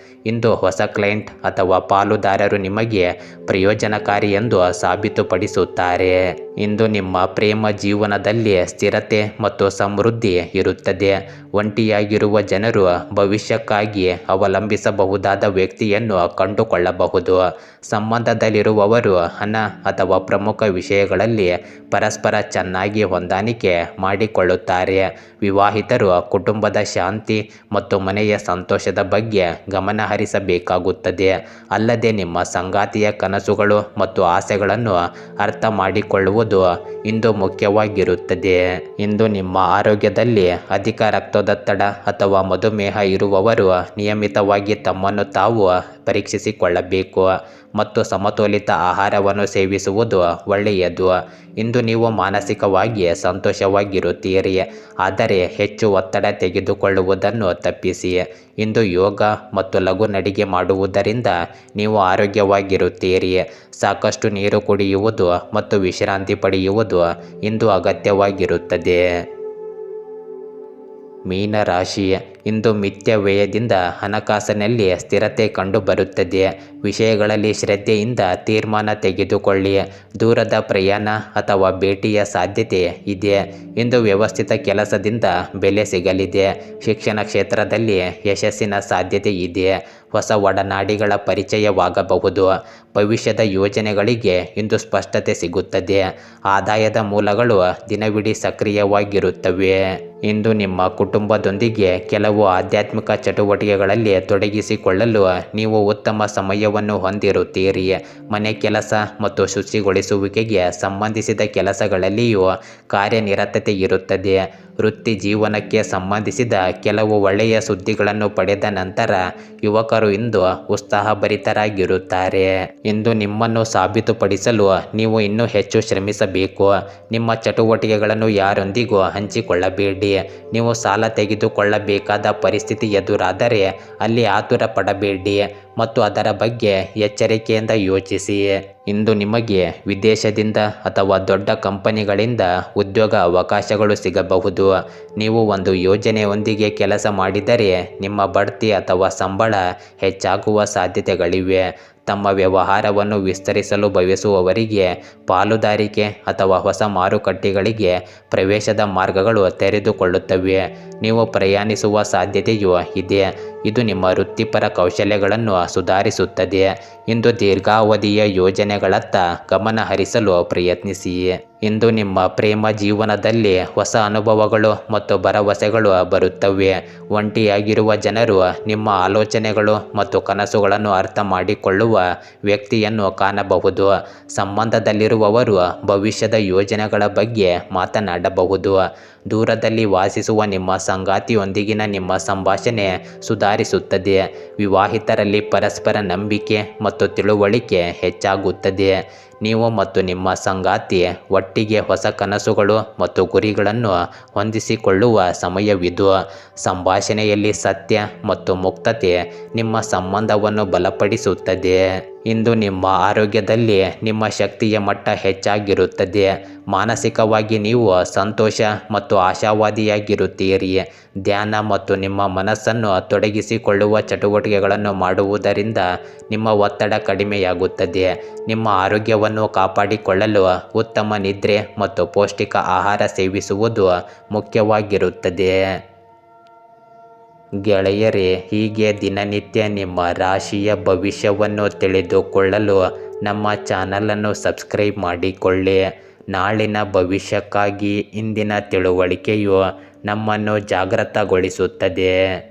ಇಂದು ಹೊಸ ಕ್ಲೈಂಟ್ ಅಥವಾ ಪಾಲುದಾರರು ನಿಮಗೆ ಪ್ರಯೋಜನಕಾರಿ ಎಂದು ಸಾಬೀತುಪಡಿಸುತ್ತಾರೆ. ಇಂದು ನಿಮ್ಮ ಪ್ರೇಮ ಜೀವನದಲ್ಲಿ ಸ್ಥಿರತೆ ಮತ್ತು ಸಮೃದ್ಧಿ ಇರುತ್ತದೆ. ಒಂಟಿಯಾಗಿರುವ ಜನರು ಭವಿಷ್ಯಕ್ಕಾಗಿ ಅವಲಂಬಿಸಬಹುದಾದ ವ್ಯಕ್ತಿಯನ್ನು ಕಂಡುಕೊಳ್ಳಬಹುದು. ಸಂಬಂಧದಲ್ಲಿರುವವರು ಹಣ ಅಥವಾ ಪ್ರಮುಖ ವಿಷಯಗಳಲ್ಲಿ ಪರಸ್ಪರ ಚೆನ್ನಾಗಿ ಹೊಂದಾಣಿಕೆ ಮಾಡಿಕೊಳ್ಳುತ್ತಾರೆ. ವಿವಾಹಿತರು ಕುಟುಂಬದ ಶಾಂತಿ ಮತ್ತು ಮನೆಯ ಸಂತೋಷದ ಬಗ್ಗೆ ಗಮನ ಹರಿಸಬೇಕಾಗುತ್ತದೆ. ಅಲ್ಲದೆ ನಿಮ್ಮ ಸಂಗಾತಿಯ ಕನಸುಗಳು ಮತ್ತು ಆಸೆಗಳನ್ನು ಅರ್ಥ ಮಾಡಿಕೊಳ್ಳುವುದು ಇಂದು ಮುಖ್ಯವಾಗಿರುತ್ತದೆ. ಇಂದು ನಿಮ್ಮ ಆರೋಗ್ಯದಲ್ಲಿ ಅಧಿಕ ರಕ್ತದೊತ್ತಡ ಅಥವಾ ಮಧುಮೇಹ ಇರುವವರು ನಿಯಮಿತವಾಗಿ ತಮ್ಮನ್ನು ತಾವು ಪರೀಕ್ಷಿಸಿಕೊಳ್ಳಬೇಕು ಮತ್ತು ಸಮತೋಲಿತ ಆಹಾರವನ್ನು ಸೇವಿಸುವುದು ಒಳ್ಳೆಯದು. ಇಂದು ನೀವು ಮಾನಸಿಕವಾಗಿ ಸಂತೋಷವಾಗಿರುತ್ತೀರಿ, ಆದರೆ ಹೆಚ್ಚು ಒತ್ತಡ ತೆಗೆದುಕೊಳ್ಳುವುದನ್ನು ತಪ್ಪಿಸಿ. ಇಂದು ಯೋಗ ಮತ್ತು ಲಘು ನಡಿಗೆ ಮಾಡುವುದರಿಂದ ನೀವು ಆರೋಗ್ಯವಾಗಿರುತ್ತೀರಿ. ಸಾಕಷ್ಟು ನೀರು ಕುಡಿಯುವುದು ಮತ್ತು ವಿಶ್ರಾಂತಿ ಪಡೆಯುವುದು ಇಂದು ಅಗತ್ಯವಾಗಿರುತ್ತದೆ. ಮೀನರಾಶಿ, ಇಂದು ಮಿಥ್ಯ ವ್ಯಯದಿಂದ ಹಣಕಾಸಿನಲ್ಲಿ ಸ್ಥಿರತೆ ಕಂಡುಬರುತ್ತದೆ. ವಿಷಯಗಳಲ್ಲಿ ಶ್ರದ್ಧೆಯಿಂದ ತೀರ್ಮಾನ ತೆಗೆದುಕೊಳ್ಳಿ. ದೂರದ ಪ್ರಯಾಣ ಅಥವಾ ಭೇಟಿಯ ಸಾಧ್ಯತೆ ಇದೆ. ಇಂದು ವ್ಯವಸ್ಥಿತ ಕೆಲಸದಿಂದ ಬೆಲೆ ಸಿಗಲಿದೆ. ಶಿಕ್ಷಣ ಕ್ಷೇತ್ರದಲ್ಲಿ ಯಶಸ್ಸಿನ ಸಾಧ್ಯತೆ ಇದೆ. ಹೊಸ ಒಡನಾಡಿಗಳ ಪರಿಚಯವಾಗಬಹುದು. ಭವಿಷ್ಯದ ಯೋಜನೆಗಳಿಗೆ ಇಂದು ಸ್ಪಷ್ಟತೆ ಸಿಗುತ್ತದೆ. ಆದಾಯದ ಮೂಲಗಳು ದಿನವಿಡೀ ಸಕ್ರಿಯವಾಗಿರುತ್ತವೆ. ಇಂದು ನಿಮ್ಮ ಕುಟುಂಬದೊಂದಿಗೆ ಕೆಲವು ಆಧ್ಯಾತ್ಮಿಕ ಚಟುವಟಿಕೆಗಳಲ್ಲಿ ತೊಡಗಿಸಿಕೊಳ್ಳಲು ನೀವು ಉತ್ತಮ ಸಮಯವನ್ನು ಹೊಂದಿರುತ್ತೀರಿ. ಮನೆ ಕೆಲಸ ಮತ್ತು ಶುಚಿಗೊಳಿಸುವಿಕೆಗೆ ಸಂಬಂಧಿಸಿದ ಕೆಲಸಗಳಲ್ಲಿಯೂ ಕಾರ್ಯನಿರತತೆ ಇರುತ್ತದೆ. ವೃತ್ತಿ ಜೀವನಕ್ಕೆ ಸಂಬಂಧಿಸಿದ ಕೆಲವು ಒಳ್ಳೆಯ ಸುದ್ದಿಗಳನ್ನು ಪಡೆದ ನಂತರ ಯುವಕರು ಇಂದು ಉತ್ಸಾಹಭರಿತರಾಗಿರುತ್ತಾರೆ. ಇಂದು ನಿಮ್ಮನ್ನು ಸಾಬೀತುಪಡಿಸಲು ನೀವು ಇನ್ನೂ ಹೆಚ್ಚು ಶ್ರಮಿಸಬೇಕು. ನಿಮ್ಮ ಚಟುವಟಿಕೆಗಳನ್ನು ಯಾರೊಂದಿಗೂ ಹಂಚಿಕೊಳ್ಳಬೇಡಿ. ನೀವು ಸಾಲ ತೆಗೆದುಕೊಳ್ಳಬೇಕಾದ ಪರಿಸ್ಥಿತಿ ಎದುರಾದರೆ ಅಲ್ಲಿ ಆತುರ ಪಡಬೇಡಿ ಮತ್ತು ಅದರ ಬಗ್ಗೆ ಎಚ್ಚರಿಕೆಯಿಂದ ಯೋಚಿಸಿ. ಇಂದು ನಿಮಗೆ ವಿದೇಶದಿಂದ ಅಥವಾ ದೊಡ್ಡ ಕಂಪನಿಗಳಿಂದ ಉದ್ಯೋಗ ಅವಕಾಶಗಳು ಸಿಗಬಹುದು. ನೀವು ಒಂದು ಯೋಜನೆಯೊಂದಿಗೆ ಕೆಲಸ ಮಾಡಿದರೆ ನಿಮ್ಮ ಬಡ್ತಿ ಅಥವಾ ಸಂಬಳ ಹೆಚ್ಚಾಗುವ ಸಾಧ್ಯತೆಗಳಿವೆ. ತಮ್ಮ ವ್ಯವಹಾರವನ್ನು ವಿಸ್ತರಿಸಲು ಬಯಸುವವರಿಗೆ ಪಾಲುದಾರಿಕೆ ಅಥವಾ ಹೊಸ ಮಾರುಕಟ್ಟೆಗಳಿಗೆ ಪ್ರವೇಶದ ಮಾರ್ಗಗಳು ತೆರೆದುಕೊಳ್ಳುತ್ತವೆ. ನೀವು ಪ್ರಯಾಣಿಸುವ ಸಾಧ್ಯತೆಯೂ ಇದೆ. ಇದು ನಿಮ್ಮ ವೃತ್ತಿಪರ ಕೌಶಲ್ಯಗಳನ್ನು ಸುಧಾರಿಸುತ್ತದೆ. ಇಂದು ದೀರ್ಘಾವಧಿಯ ಯೋಜನೆಗಳತ್ತ ಗಮನ ಹರಿಸಲು ಪ್ರಯತ್ನಿಸಿ. ಇಂದು ನಿಮ್ಮ ಪ್ರೇಮ ಜೀವನದಲ್ಲಿ ಹೊಸ ಅನುಭವಗಳು ಮತ್ತು ಭರವಸೆಗಳು ಬರುತ್ತವೆ. ಒಂಟಿಯಾಗಿರುವ ಜನರು ನಿಮ್ಮ ಆಲೋಚನೆಗಳು ಮತ್ತು ಕನಸುಗಳನ್ನು ಅರ್ಥ ಮಾಡಿಕೊಳ್ಳುವ ವ್ಯಕ್ತಿಯನ್ನು ಕಾಣಬಹುದು. ಸಂಬಂಧದಲ್ಲಿರುವವರು ಭವಿಷ್ಯದ ಯೋಜನೆಗಳ ಬಗ್ಗೆ ಮಾತನಾಡಬಹುದು. ದೂರದಲ್ಲಿ ವಾಸಿಸುವ ನಿಮ್ಮ ಸಂಗಾತಿಯೊಂದಿಗಿನ ನಿಮ್ಮ ಸಂಭಾಷಣೆ ಸುಧಾರಿಸುತ್ತದೆ. ವಿವಾಹಿತರಲ್ಲಿ ಪರಸ್ಪರ ನಂಬಿಕೆ ಮತ್ತು ತಿಳುವಳಿಕೆ ಹೆಚ್ಚಾಗುತ್ತದೆ. ನೀವು ಮತ್ತು ನಿಮ್ಮ ಸಂಗಾತಿ ಒಟ್ಟಿಗೆ ಹೊಸ ಕನಸುಗಳು ಮತ್ತು ಗುರಿಗಳನ್ನು ಹೊಂದಿಸಿಕೊಳ್ಳುವ ಸಮಯವಿದು. ಸಂಭಾಷಣೆಯಲ್ಲಿ ಸತ್ಯ ಮತ್ತು ಮುಕ್ತತೆ ನಿಮ್ಮ ಸಂಬಂಧವನ್ನು ಬಲಪಡಿಸುತ್ತದೆ. ಇಂದು ನಿಮ್ಮ ಆರೋಗ್ಯದಲ್ಲಿ ನಿಮ್ಮ ಶಕ್ತಿಯ ಮಟ್ಟ ಹೆಚ್ಚಾಗಿರುತ್ತದೆ. ಮಾನಸಿಕವಾಗಿ ನೀವು ಸಂತೋಷ ಮತ್ತು ಆಶಾವಾದಿಯಾಗಿರುತ್ತೀರಿ. ಧ್ಯಾನ ಮತ್ತು ನಿಮ್ಮ ಮನಸ್ಸನ್ನು ತೊಡಗಿಸಿಕೊಳ್ಳುವ ಚಟುವಟಿಕೆಗಳನ್ನು ಮಾಡುವುದರಿಂದ ನಿಮ್ಮ ಒತ್ತಡ ಕಡಿಮೆಯಾಗುತ್ತದೆ. ನಿಮ್ಮ ಆರೋಗ್ಯವನ್ನು ಕಾಪಾಡಿಕೊಳ್ಳಲು ಉತ್ತಮ ನಿದ್ರೆ ಮತ್ತು ಪೌಷ್ಟಿಕ ಆಹಾರ ಸೇವಿಸುವುದು ಮುಖ್ಯವಾಗಿರುತ್ತದೆ. ಗೆಳೆಯರೇ, ಹೀಗೆ ದಿನನಿತ್ಯ ನಿಮ್ಮ ರಾಶಿಯ ಭವಿಷ್ಯವನ್ನು ತಿಳಿದುಕೊಳ್ಳಲು ನಮ್ಮ ಚಾನಲನ್ನು ಸಬ್ಸ್ಕ್ರೈಬ್ ಮಾಡಿಕೊಳ್ಳಿ. ನಾಳಿನ ಭವಿಷ್ಯಕ್ಕಾಗಿ ಇಂದಿನ ತಿಳುವಳಿಕೆಯು ನಮ್ಮನ್ನು ಜಾಗೃತಗೊಳಿಸುತ್ತದೆ.